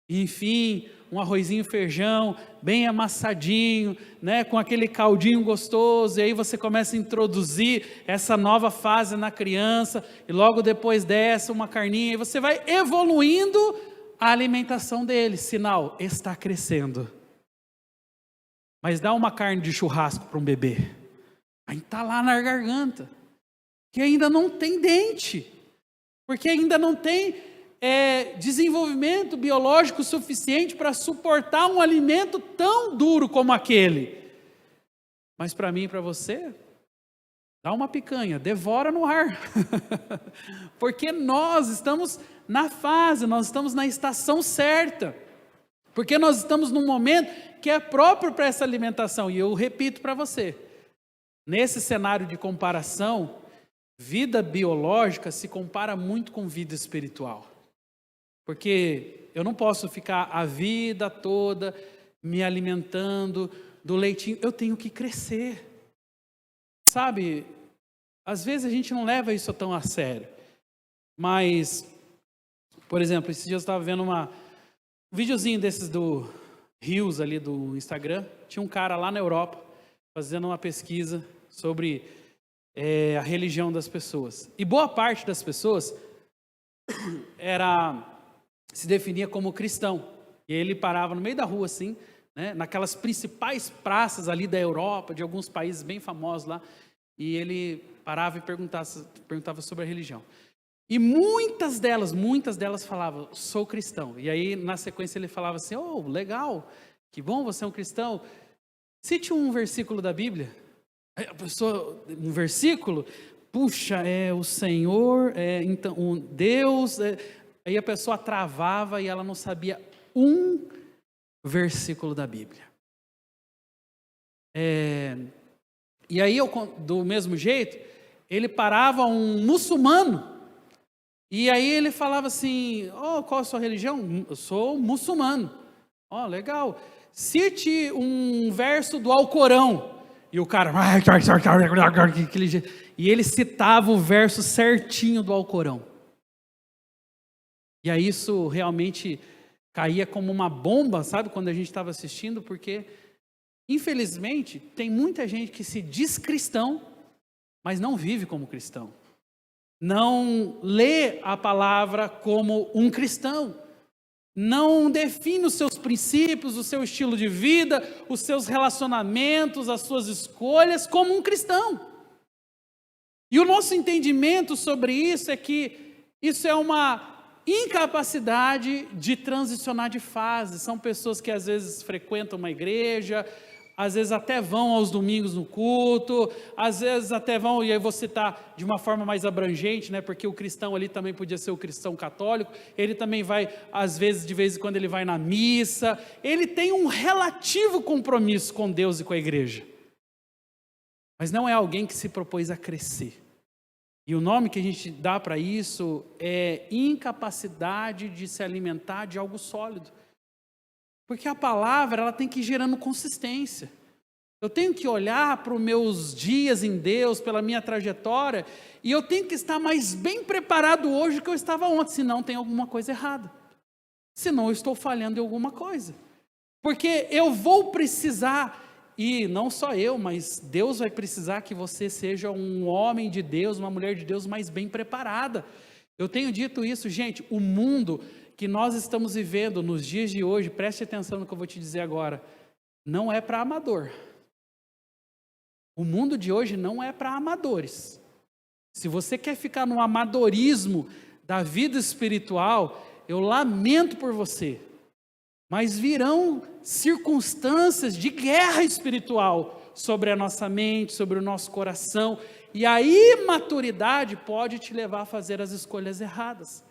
enfim, um arrozinho feijão bem amassadinho, né, com aquele caldinho gostoso, e aí você começa a introduzir essa nova fase na criança, e logo depois dessa uma carninha, e você vai evoluindo a alimentação dele, sinal, está crescendo. Mas dá uma carne de churrasco para um bebê, aí está lá na garganta, que ainda não tem dente, porque ainda não tem desenvolvimento biológico suficiente para suportar um alimento tão duro como aquele. Mas para mim e para você, dá uma picanha, devora no ar, porque nós estamos na fase, nós estamos na estação certa, porque nós estamos num momento que é próprio para essa alimentação, e eu repito para você, nesse cenário de comparação, vida biológica se compara muito com vida espiritual. Porque eu não posso ficar a vida toda me alimentando do leitinho, eu tenho que crescer. Sabe, às vezes a gente não leva isso tão a sério. Mas, por exemplo, esses dias eu estava vendo um videozinho desses do Reels ali do Instagram. Tinha um cara lá na Europa fazendo uma pesquisa sobre a religião das pessoas. E boa parte das pessoas se definia como cristão. E ele parava no meio da rua assim, né, naquelas principais praças ali da Europa, de alguns países bem famosos lá. e ele parava e perguntava sobre a religião. E muitas delas falavam, sou cristão. E aí, na sequência, ele falava assim, oh, legal, que bom, você é um cristão. Cite um versículo da Bíblia. Aí a pessoa, um versículo, puxa, é o Senhor, então, um Deus. Aí a pessoa travava e ela não sabia um versículo da Bíblia. E aí, do mesmo jeito, ele parava um muçulmano. E aí ele falava assim, oh, qual a sua religião? Eu sou muçulmano. Oh, legal. Cite um verso do Alcorão. E o cara... E ele citava o verso certinho do Alcorão. E aí isso realmente caía como uma bomba, sabe? Quando a gente estava assistindo, porque, infelizmente, tem muita gente que se diz cristão, mas não vive como cristão. Não lê a palavra como um cristão, não define os seus princípios, o seu estilo de vida, os seus relacionamentos, as suas escolhas como um cristão. E o nosso entendimento sobre isso é que isso é uma incapacidade de transicionar de fase. São pessoas que às vezes frequentam uma igreja, às vezes até vão aos domingos no culto, às vezes até vão, e aí vou citar de uma forma mais abrangente, né, porque o cristão ali também podia ser o cristão católico, ele também vai, às vezes, de vez em quando ele vai na missa, ele tem um relativo compromisso com Deus e com a igreja, mas não é alguém que se propôs a crescer. E o nome que a gente dá para isso é incapacidade de se alimentar de algo sólido. Porque a palavra, ela tem que ir gerando consistência. Eu tenho que olhar para os meus dias em Deus, pela minha trajetória, e eu tenho que estar mais bem preparado hoje do que eu estava ontem, senão tem alguma coisa errada. Senão eu estou falhando em alguma coisa. Porque eu vou precisar, e não só eu, mas Deus vai precisar que você seja um homem de Deus, uma mulher de Deus mais bem preparada. Eu tenho dito isso, gente, o mundo que nós estamos vivendo nos dias de hoje, preste atenção no que eu vou te dizer agora, não é para amador. O mundo de hoje não é para amadores. Se você quer ficar no amadorismo da vida espiritual, eu lamento por você, mas virão circunstâncias de guerra espiritual sobre a nossa mente, sobre o nosso coração, e a imaturidade pode te levar a fazer as escolhas erradas.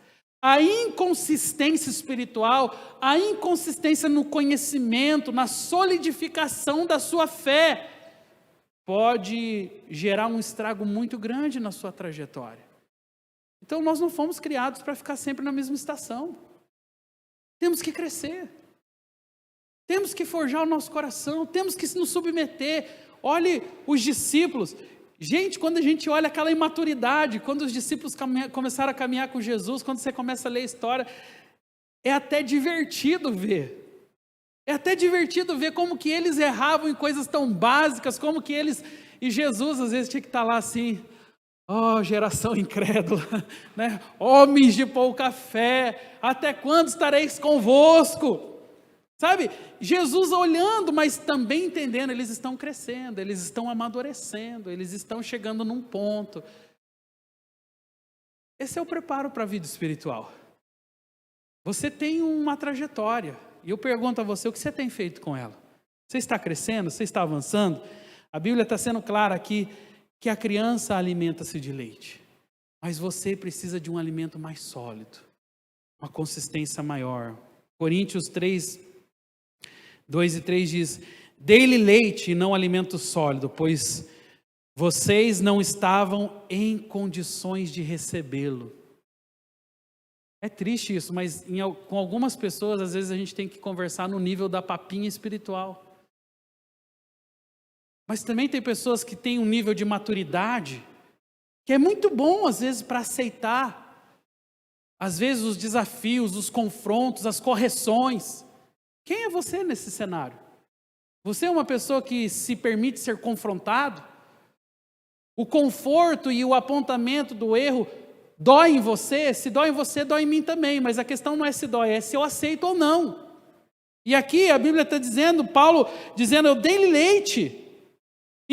A inconsistência espiritual, a inconsistência no conhecimento, na solidificação da sua fé, pode gerar um estrago muito grande na sua trajetória. Então nós não fomos criados para ficar sempre na mesma estação. Temos que crescer. Temos que forjar o nosso coração, temos que nos submeter. Olhe os discípulos. Gente, quando a gente olha aquela imaturidade, quando os discípulos começaram a caminhar com Jesus, quando você começa a ler a história, é até divertido ver. É até divertido ver como que eles erravam em coisas tão básicas, como que eles... E Jesus às vezes tinha que estar lá assim, ó, geração incrédula, né? Homens de pouca fé, até quando estareis convosco? Sabe, Jesus olhando, mas também entendendo, eles estão crescendo, eles estão amadurecendo, eles estão chegando num ponto. Esse é o preparo para a vida espiritual. Você tem uma trajetória, e eu pergunto a você, o que você tem feito com ela? Você está crescendo? Você está avançando? A Bíblia está sendo clara aqui, que a criança alimenta-se de leite, mas você precisa de um alimento mais sólido, uma consistência maior. Coríntios 3, 2 e 3 diz, dei-lhe leite e não alimento sólido, pois vocês não estavam em condições de recebê-lo. É triste isso, mas com algumas pessoas, às vezes a gente tem que conversar no nível da papinha espiritual. Mas também tem pessoas que têm um nível de maturidade, que é muito bom às vezes para aceitar, às vezes os desafios, os confrontos, as correções. Quem é você nesse cenário? Você é uma pessoa que se permite ser confrontado? O conforto e o apontamento do erro dói em você? Se dói em você, dói em mim também. Mas a questão não é se dói, é se eu aceito ou não. E aqui a Bíblia está dizendo, Paulo dizendo, eu dei-lhe leite.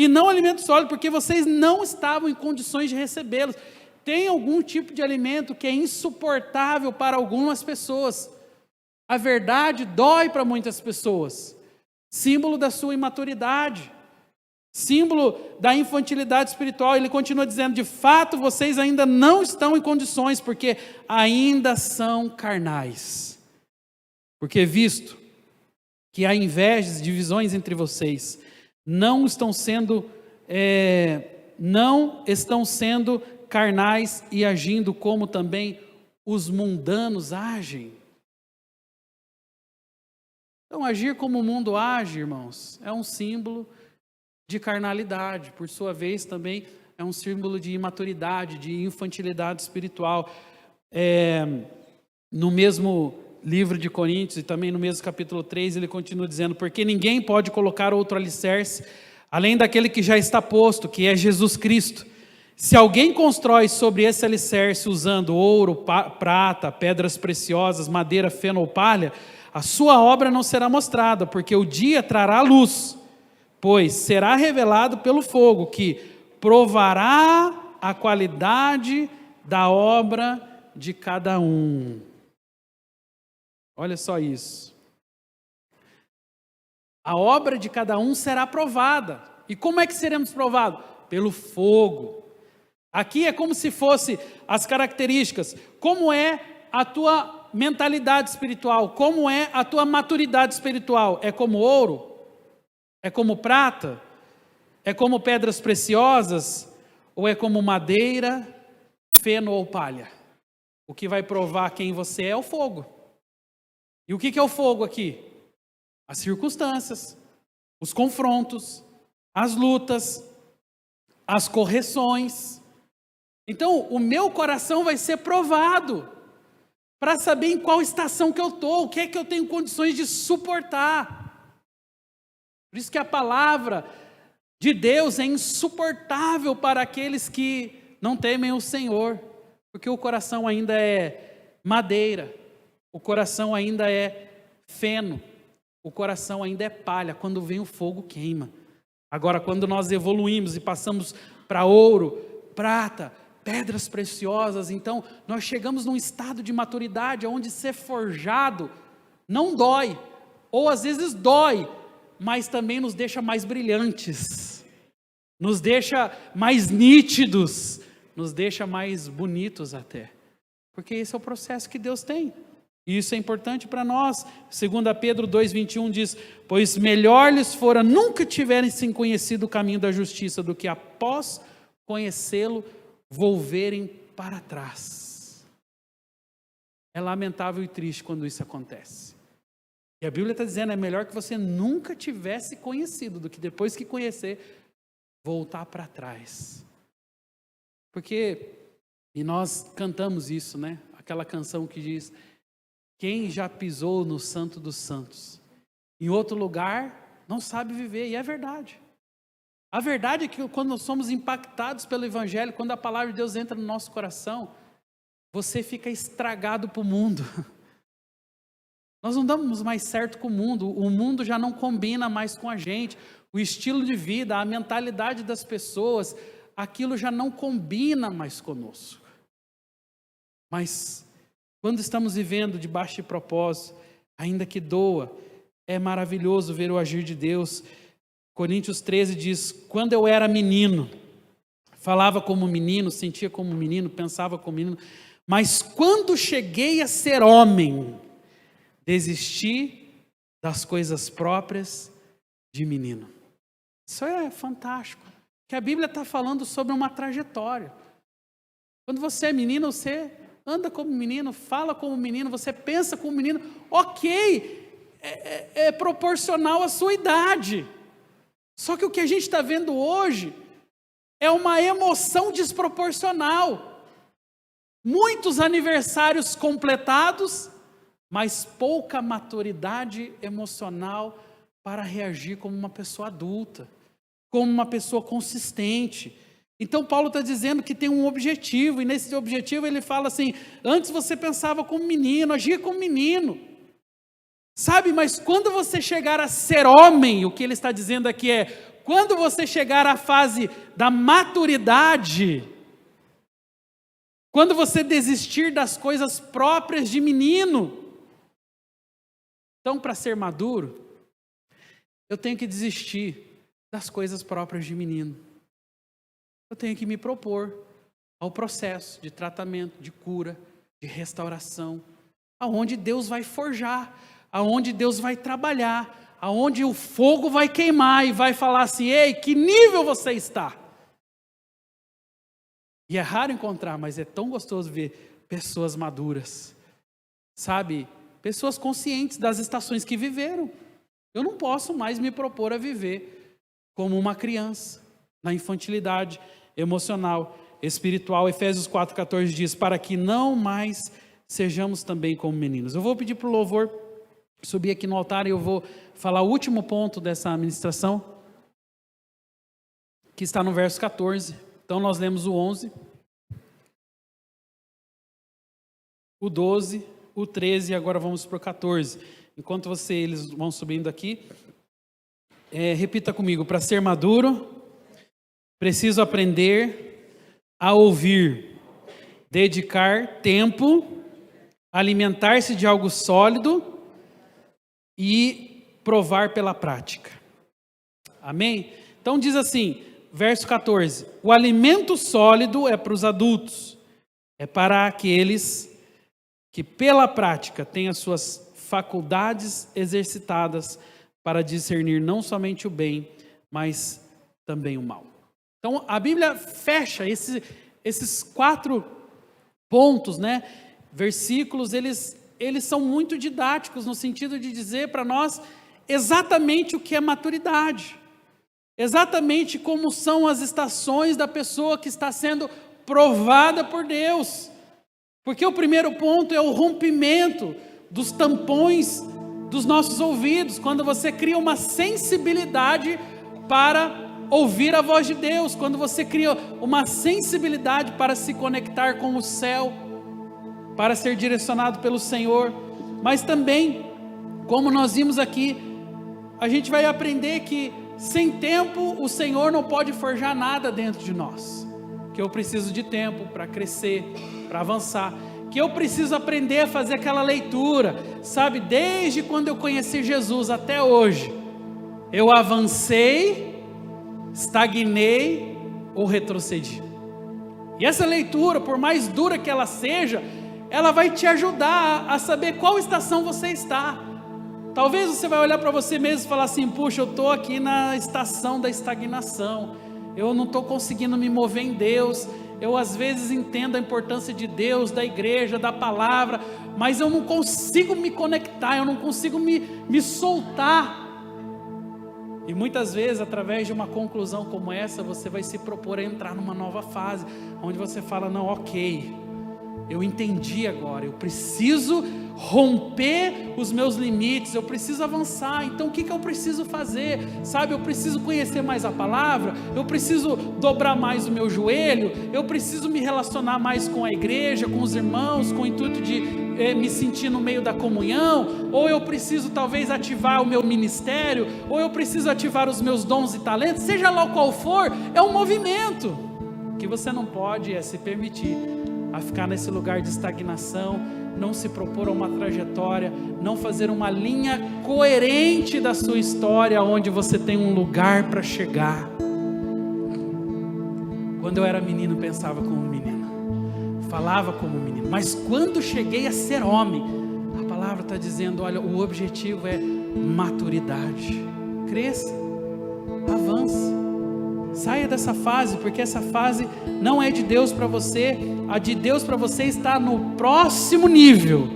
E não alimento sólido, porque vocês não estavam em condições de recebê-los. Tem algum tipo de alimento que é insuportável para algumas pessoas. A verdade dói para muitas pessoas. Símbolo da sua imaturidade. Símbolo da infantilidade espiritual. Ele continua dizendo, de fato vocês ainda não estão em condições, porque ainda são carnais. Porque visto que há invejas e divisões entre vocês, não estão sendo carnais e agindo como também os mundanos agem. Então, agir como o mundo age, irmãos, é um símbolo de carnalidade, por sua vez também é um símbolo de imaturidade, de infantilidade espiritual. No mesmo livro de Coríntios e também no mesmo capítulo 3, ele continua dizendo, porque ninguém pode colocar outro alicerce, além daquele que já está posto, que é Jesus Cristo. Se alguém constrói sobre esse alicerce usando ouro, prata, pedras preciosas, madeira, feno ou palha, a sua obra não será mostrada, porque o dia trará luz, pois será revelado pelo fogo, que provará a qualidade da obra de cada um. Olha só isso. A obra de cada um será provada. E como é que seremos provados? Pelo fogo. Aqui é como se fosse as características. Como é a tua mentalidade espiritual? Como é a tua maturidade espiritual? É como ouro? É como prata? É como pedras preciosas? Ou é como madeira, feno ou palha? O que vai provar quem você é o fogo. E o que é o fogo aqui? As circunstâncias, os confrontos, as lutas, as correções. Então, o meu coração vai ser provado para saber em qual estação que eu estou, o que é que eu tenho condições de suportar. Por isso que a palavra de Deus é insuportável para aqueles que não temem o Senhor, porque o coração ainda é madeira, o coração ainda é feno, o coração ainda é palha, quando vem o fogo queima. Agora, quando nós evoluímos e passamos para ouro, prata, pedras preciosas, então nós chegamos num estado de maturidade onde ser forjado não dói, ou às vezes dói, mas também nos deixa mais brilhantes, nos deixa mais nítidos, nos deixa mais bonitos até, porque esse é o processo que Deus tem, e isso é importante para nós. 2 Pedro 2,21 diz, pois melhor lhes fora nunca tiverem se conhecido o caminho da justiça, do que após conhecê-lo, volverem para trás. É lamentável e triste quando isso acontece. E a Bíblia está dizendo, é melhor que você nunca tivesse conhecido, do que depois que conhecer, voltar para trás. Porque, e nós cantamos isso, né? Aquela canção que diz, quem já pisou no Santo dos Santos, em outro lugar, não sabe viver, e é verdade. A verdade é que quando nós somos impactados pelo Evangelho, quando a palavra de Deus entra no nosso coração, você fica estragado para o mundo. Nós não damos mais certo com o mundo já não combina mais com a gente, o estilo de vida, a mentalidade das pessoas, aquilo já não combina mais conosco. Mas, quando estamos vivendo debaixo de propósito, ainda que doa, é maravilhoso ver o agir de Deus. Coríntios 13 diz, quando eu era menino, falava como menino, sentia como menino, pensava como menino, mas quando cheguei a ser homem, desisti das coisas próprias de menino. Isso é fantástico, que a Bíblia está falando sobre uma trajetória. Quando você é menino, você anda como menino, fala como menino, você pensa como menino, ok, é proporcional à sua idade. Só que o que a gente está vendo hoje é uma emoção desproporcional. Muitos aniversários completados, mas pouca maturidade emocional para reagir como uma pessoa adulta, como uma pessoa consistente. Então Paulo está dizendo que tem um objetivo, e nesse objetivo ele fala assim, antes você pensava como menino, agia como menino, sabe, mas quando você chegar a ser homem, o que ele está dizendo aqui é, quando você chegar à fase da maturidade, quando você desistir das coisas próprias de menino. Então, para ser maduro, eu tenho que desistir das coisas próprias de menino. Eu tenho que me propor ao processo de tratamento, de cura, de restauração, aonde Deus vai forjar, aonde Deus vai trabalhar, aonde o fogo vai queimar e vai falar assim: ei, que nível você está? E é raro encontrar, mas é tão gostoso ver pessoas maduras, sabe? Pessoas conscientes das estações que viveram. Eu não posso mais me propor a viver como uma criança, na infantilidade emocional, espiritual. Efésios 4,14 diz: para que não mais sejamos também como meninos. Eu vou pedir para o louvor subir aqui no altar e eu vou falar o último ponto dessa ministração, que está no verso 14. Então nós lemos o 11, o 12, o 13 e agora vamos para o 14. Enquanto eles vão subindo aqui, repita comigo: para ser maduro, preciso aprender a ouvir, dedicar tempo, alimentar-se de algo sólido e provar pela prática. Amém? Então diz assim, verso 14: o alimento sólido é para os adultos, é para aqueles que pela prática têm as suas faculdades exercitadas para discernir não somente o bem, mas também o mal. Então a Bíblia fecha esses 4 pontos, né? Versículos, eles são muito didáticos no sentido de dizer para nós exatamente o que é maturidade, exatamente como são as estações da pessoa que está sendo provada por Deus. Porque o primeiro ponto é o rompimento dos tampões dos nossos ouvidos, quando você cria uma sensibilidade para ouvir a voz de Deus, quando você cria uma sensibilidade para se conectar com o céu, para ser direcionado pelo Senhor. Mas também, como nós vimos aqui, a gente vai aprender que sem tempo o Senhor não pode forjar nada dentro de nós, que eu preciso de tempo para crescer, para avançar, que eu preciso aprender a fazer aquela leitura, sabe, desde quando eu conheci Jesus até hoje, eu avancei, estagnei ou retrocedi. E essa leitura, por mais dura que ela seja, ela vai te ajudar a saber qual estação você está. Talvez você vai olhar para você mesmo e falar assim: puxa, eu estou aqui na estação da estagnação, eu não estou conseguindo me mover em Deus, eu às vezes entendo a importância de Deus, da igreja, da palavra, mas eu não consigo me conectar, eu não consigo me soltar. E muitas vezes, através de uma conclusão como essa, você vai se propor a entrar numa nova fase, onde você fala: não, ok, eu entendi agora, eu preciso romper os meus limites, eu preciso avançar. Então o que eu preciso fazer? Sabe, eu preciso conhecer mais a palavra, eu preciso dobrar mais o meu joelho, eu preciso me relacionar mais com a igreja, com os irmãos, com o intuito de me sentir no meio da comunhão, ou eu preciso talvez ativar o meu ministério, ou eu preciso ativar os meus dons e talentos, seja lá qual for, é um movimento. O que você não pode é se permitir a ficar nesse lugar de estagnação, não se propor a uma trajetória, não fazer uma linha coerente da sua história, onde você tem um lugar para chegar. Quando eu era menino, pensava como menino, falava como menino, mas quando cheguei a ser homem, a palavra está dizendo: olha, o objetivo é maturidade. Cresça, avance, saia dessa fase, porque essa fase não é de Deus para você. A de Deus para você está no próximo nível.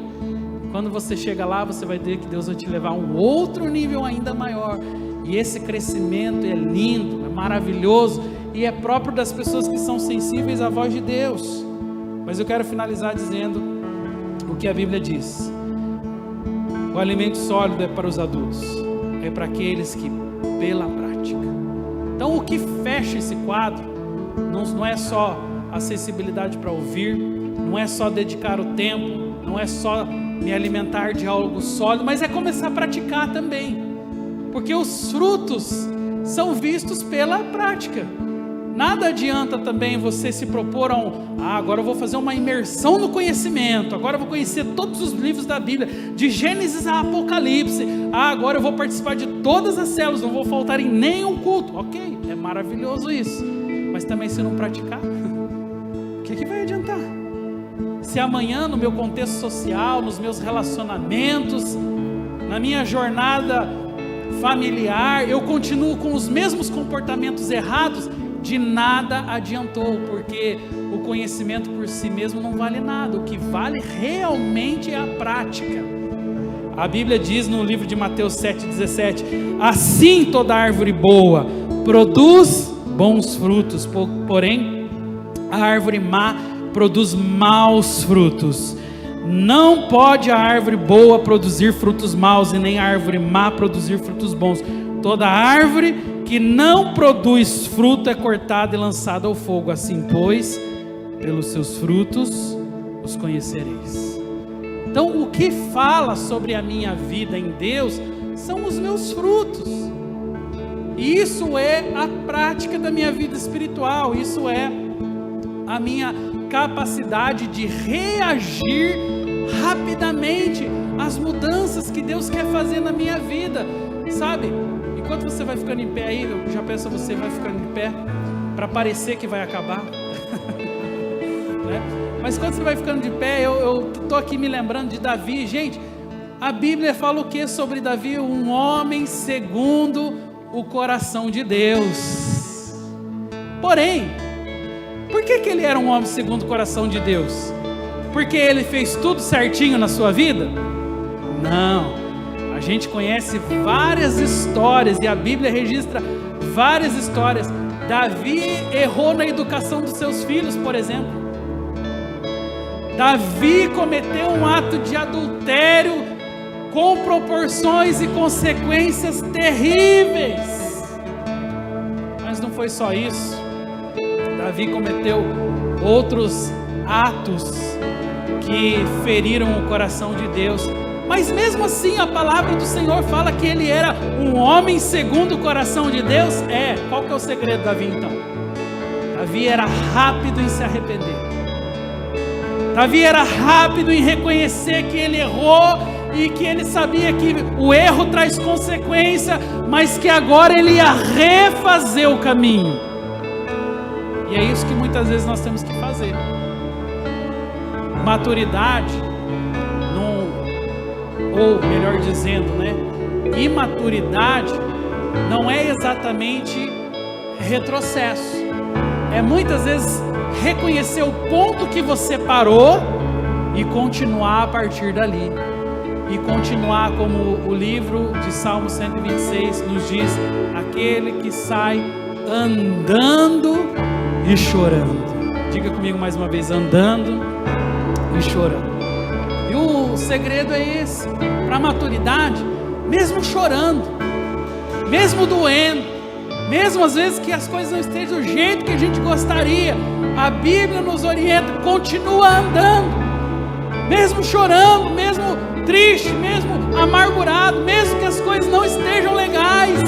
Quando você chega lá, você vai ver que Deus vai te levar a um outro nível ainda maior. E esse crescimento é lindo, é maravilhoso, e é próprio das pessoas que são sensíveis à voz de Deus. Mas eu quero finalizar dizendo o que a Bíblia diz: o alimento sólido é para os adultos, é para aqueles que pela prática. Então o que fecha esse quadro não é só a sensibilidade para ouvir, não é só dedicar o tempo, não é só me alimentar de algo sólido, mas é começar a praticar também, porque os frutos são vistos pela prática. Nada adianta também você se propor agora eu vou fazer uma imersão no conhecimento, agora eu vou conhecer todos os livros da Bíblia, de Gênesis a Apocalipse, agora eu vou participar de todas as células, não vou faltar em nenhum culto. Ok, é maravilhoso isso, mas também se não praticar, o que vai adiantar? Se amanhã no meu contexto social, nos meus relacionamentos, na minha jornada familiar, eu continuo com os mesmos comportamentos errados, de nada adiantou, porque o conhecimento por si mesmo não vale nada. O que vale realmente é a prática. A Bíblia diz no livro de Mateus 7,17: assim toda árvore boa produz bons frutos, porém a árvore má produz maus frutos. Não pode a árvore boa produzir frutos maus, e nem a árvore má produzir frutos bons. Toda árvore que não produz fruto é cortada e lançada ao fogo. Assim, pois, pelos seus frutos os conhecereis. Então, o que fala sobre a minha vida em Deus são os meus frutos. E isso é a prática da minha vida espiritual. Isso é a minha capacidade de reagir rapidamente às mudanças que Deus quer fazer na minha vida, sabe? Enquanto você vai ficando em pé aí, eu já peço a você, vai ficando em pé, para parecer que vai acabar, né? Mas quando você vai ficando de pé, eu estou aqui me lembrando de Davi. Gente, a Bíblia fala o que sobre Davi? Um homem segundo o coração de Deus. Porém, por que ele era um homem segundo o coração de Deus? Porque ele fez tudo certinho na sua vida? Não. A gente conhece várias histórias, e a Bíblia registra várias histórias. Davi errou na educação dos seus filhos, por exemplo. Davi cometeu um ato de adultério com proporções e consequências terríveis. Mas não foi só isso. Davi cometeu outros atos que feriram o coração de Deus. Mas mesmo assim a palavra do Senhor fala que ele era um homem segundo o coração de Deus. Qual que é o segredo de Davi então? Davi era rápido em se arrepender. Davi era rápido em reconhecer que ele errou e que ele sabia que o erro traz consequência, mas que agora ele ia refazer o caminho. E é isso que muitas vezes nós temos que fazer. Maturidade, ou melhor dizendo, imaturidade não é exatamente retrocesso. É muitas vezes reconhecer o ponto que você parou e continuar a partir dali. E continuar, como o livro de Salmo 126 nos diz: aquele que sai andando e chorando. Diga comigo mais uma vez: andando e chorando. E o segredo é esse, para a maturidade, mesmo chorando, mesmo doendo, mesmo às vezes que as coisas não estejam do jeito que a gente gostaria, a Bíblia nos orienta: continua andando, mesmo chorando, mesmo triste, mesmo amargurado, mesmo que as coisas não estejam legais,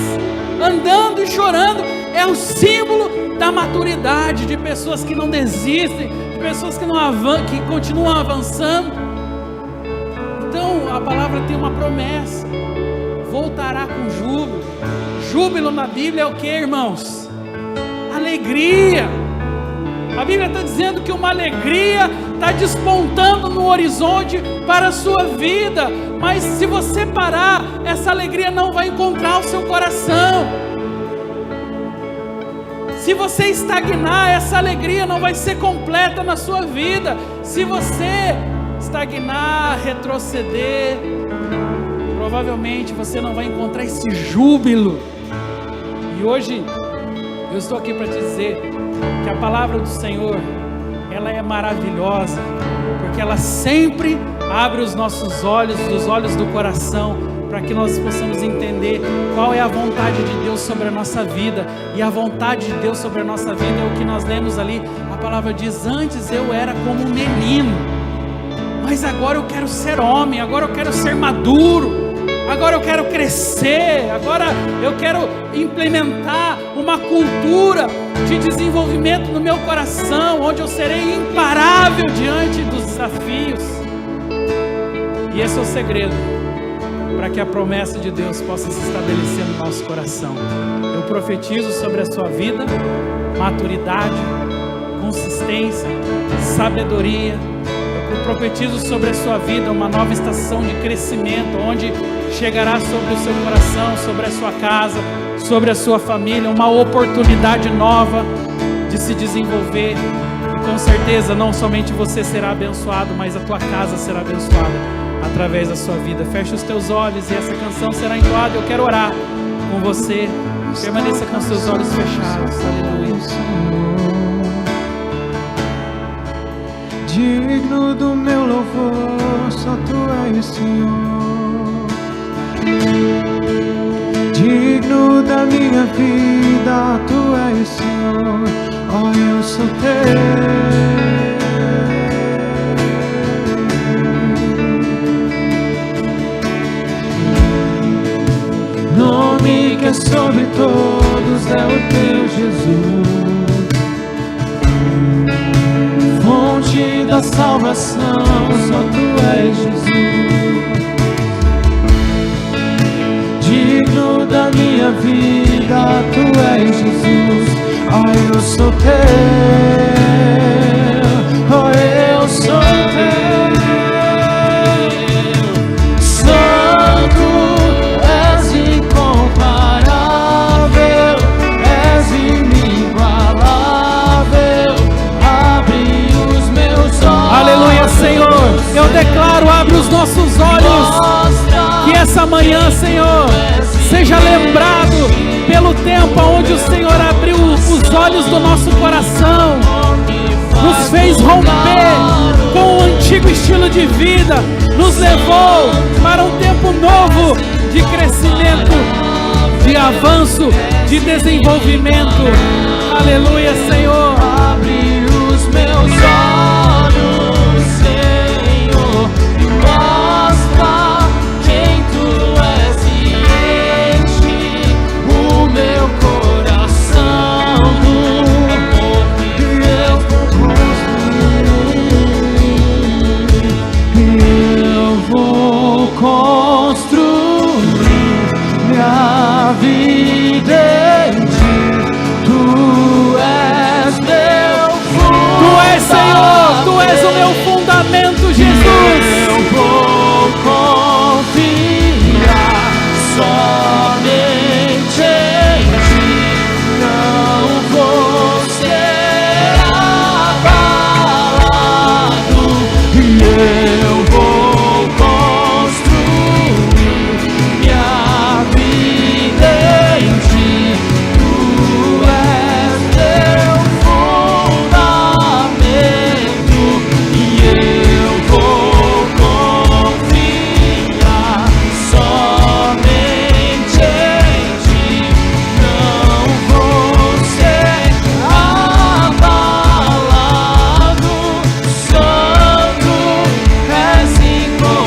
andando e chorando. É o símbolo da maturidade, de pessoas que não desistem, de pessoas que que continuam avançando. Então a palavra tem uma promessa: voltará com júbilo. Júbilo na Bíblia é o que, irmãos? Alegria. A Bíblia está dizendo que uma alegria está despontando no horizonte para a sua vida, mas se você parar, essa alegria não vai encontrar o seu coração. Se você estagnar, essa alegria não vai ser completa na sua vida. Se você estagnar, retroceder, provavelmente você não vai encontrar esse júbilo. E hoje eu estou aqui para te dizer que a palavra do Senhor, ela é maravilhosa, porque ela sempre abre os nossos olhos, os olhos do coração, para que nós possamos entender qual é a vontade de Deus sobre a nossa vida. E a vontade de Deus sobre a nossa vida é o que nós lemos ali. A palavra diz: antes eu era como um menino, mas agora eu quero ser homem, agora eu quero ser maduro. agora eu quero crescer, agora eu quero implementar uma cultura de desenvolvimento no meu coração, onde eu serei imparável diante dos desafios. E esse é o segredo para que a promessa de Deus possa se estabelecer no nosso coração. Eu profetizo sobre a sua vida maturidade, consistência, sabedoria. Eu profetizo sobre a sua vida uma nova estação de crescimento, onde chegará sobre o seu coração, sobre a sua casa, sobre a sua família, uma oportunidade nova de se desenvolver. E com certeza não somente você será abençoado, mas a tua casa será abençoada através da sua vida. Feche os teus olhos e essa canção será entoada. Eu quero orar com você. Permaneça com seus olhos fechados. Aleluia. Digno do meu louvor, só Tu és, Senhor. Digno da minha vida, Tu és, Senhor. Oh, eu sou Teu. Nome que é sobre todos é o Teu, Jesus. Fonte da salvação, só Tu és, Jesus. Digno da minha vida, Tu és, Jesus. Oh, eu sou Teu. Oh, eu sou Teu. Aleluia, Senhor. Eu declaro, abre os nossos olhos, que essa manhã, Senhor, seja lembrado pelo tempo onde o Senhor abriu os olhos do nosso coração, nos fez romper com o antigo estilo de vida, nos levou para um tempo novo de crescimento, de avanço, de desenvolvimento. Aleluia, Senhor. Abre os meus olhos, Senhor, e mostra quem Tu és e enche o meu coração do amor que eu vou construir. Eu vou construir minha vida em Ti. Tu és meu fundamento. Senhor, Tu és o meu fundamento, Jesus. Eu vou confiar somente em Ti. Não vou ser abalado. E eu vou construir minha vida em Ti. Tu és meu fundamento. E eu vou confiar somente em Ti. Não vou ser abalado. Santo, és incomparável,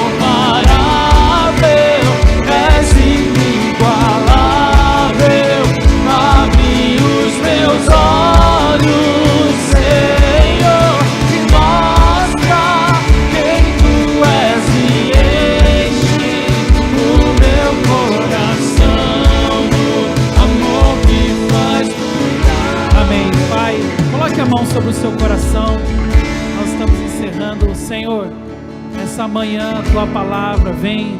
és inigualável. Abre os meus olhos, Senhor, e mostra quem Tu és e enche o meu coração do amor que faz durar. Amém. Pai, coloque a mão sobre o seu coração. Nós estamos encerrando. Senhor, essa manhã a Tua palavra vem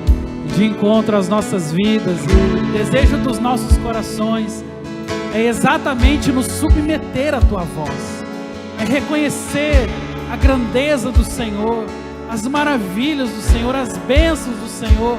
de encontro às nossas vidas, e o desejo dos nossos corações é exatamente nos submeter à Tua voz, é reconhecer a grandeza do Senhor, as maravilhas do Senhor, as bênçãos do Senhor,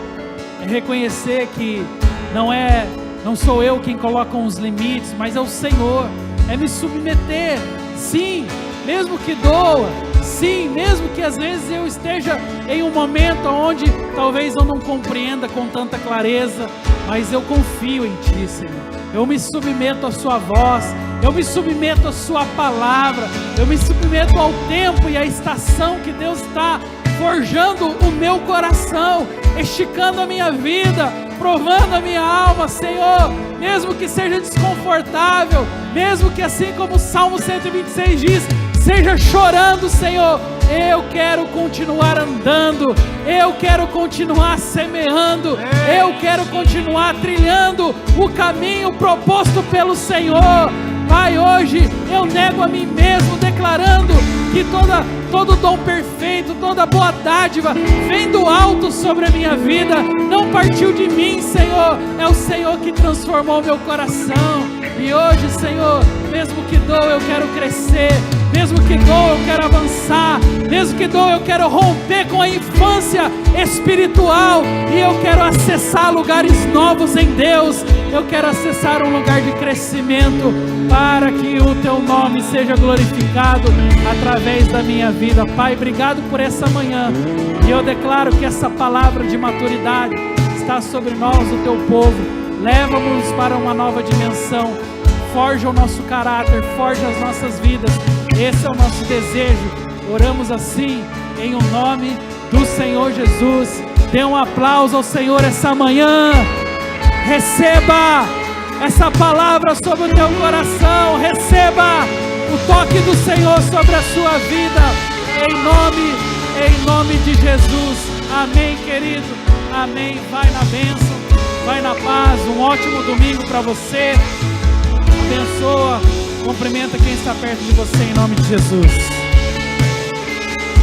é reconhecer que não sou eu quem coloca os limites, mas é o Senhor, é me submeter, sim, mesmo que doa, sim, mesmo que às vezes eu esteja em um momento onde talvez eu não compreenda com tanta clareza, mas eu confio em Ti, Senhor. Eu me submeto à Sua voz, eu me submeto à Sua palavra, eu me submeto ao tempo e à estação que Deus está forjando o meu coração. esticando a minha vida, provando a minha alma, Senhor, mesmo que seja desconfortável, mesmo que assim como o Salmo 126 diz, seja chorando, Senhor, eu quero continuar andando, eu quero continuar semeando, eu quero continuar trilhando o caminho proposto pelo Senhor. Pai, hoje eu nego a mim mesmo, declarando que todo dom perfeito, toda boa dádiva vem do alto sobre a minha vida, não partiu de mim, Senhor, é o Senhor que transformou meu coração. E hoje, Senhor, mesmo que dou, eu quero crescer, mesmo que dou, eu quero avançar, mesmo que dou, eu quero romper com a infância espiritual, e eu quero acessar lugares novos em Deus, eu quero acessar um lugar de crescimento, para que o Teu nome seja glorificado através da minha vida. Pai, obrigado por essa manhã, e eu declaro que essa palavra de maturidade está sobre nós, o Teu povo. Leva-nos para uma nova dimensão, forja o nosso caráter, forja as nossas vidas, esse é o nosso desejo. Oramos assim, em o nome do Senhor Jesus. Dê um aplauso ao Senhor essa manhã. Receba essa palavra sobre o teu coração, receba o toque do Senhor sobre a sua vida, em nome de Jesus. Amém, querido, amém. Vai na bênção, vai na paz, um ótimo domingo para você. Abençoa, cumprimenta quem está perto de você, em nome de Jesus.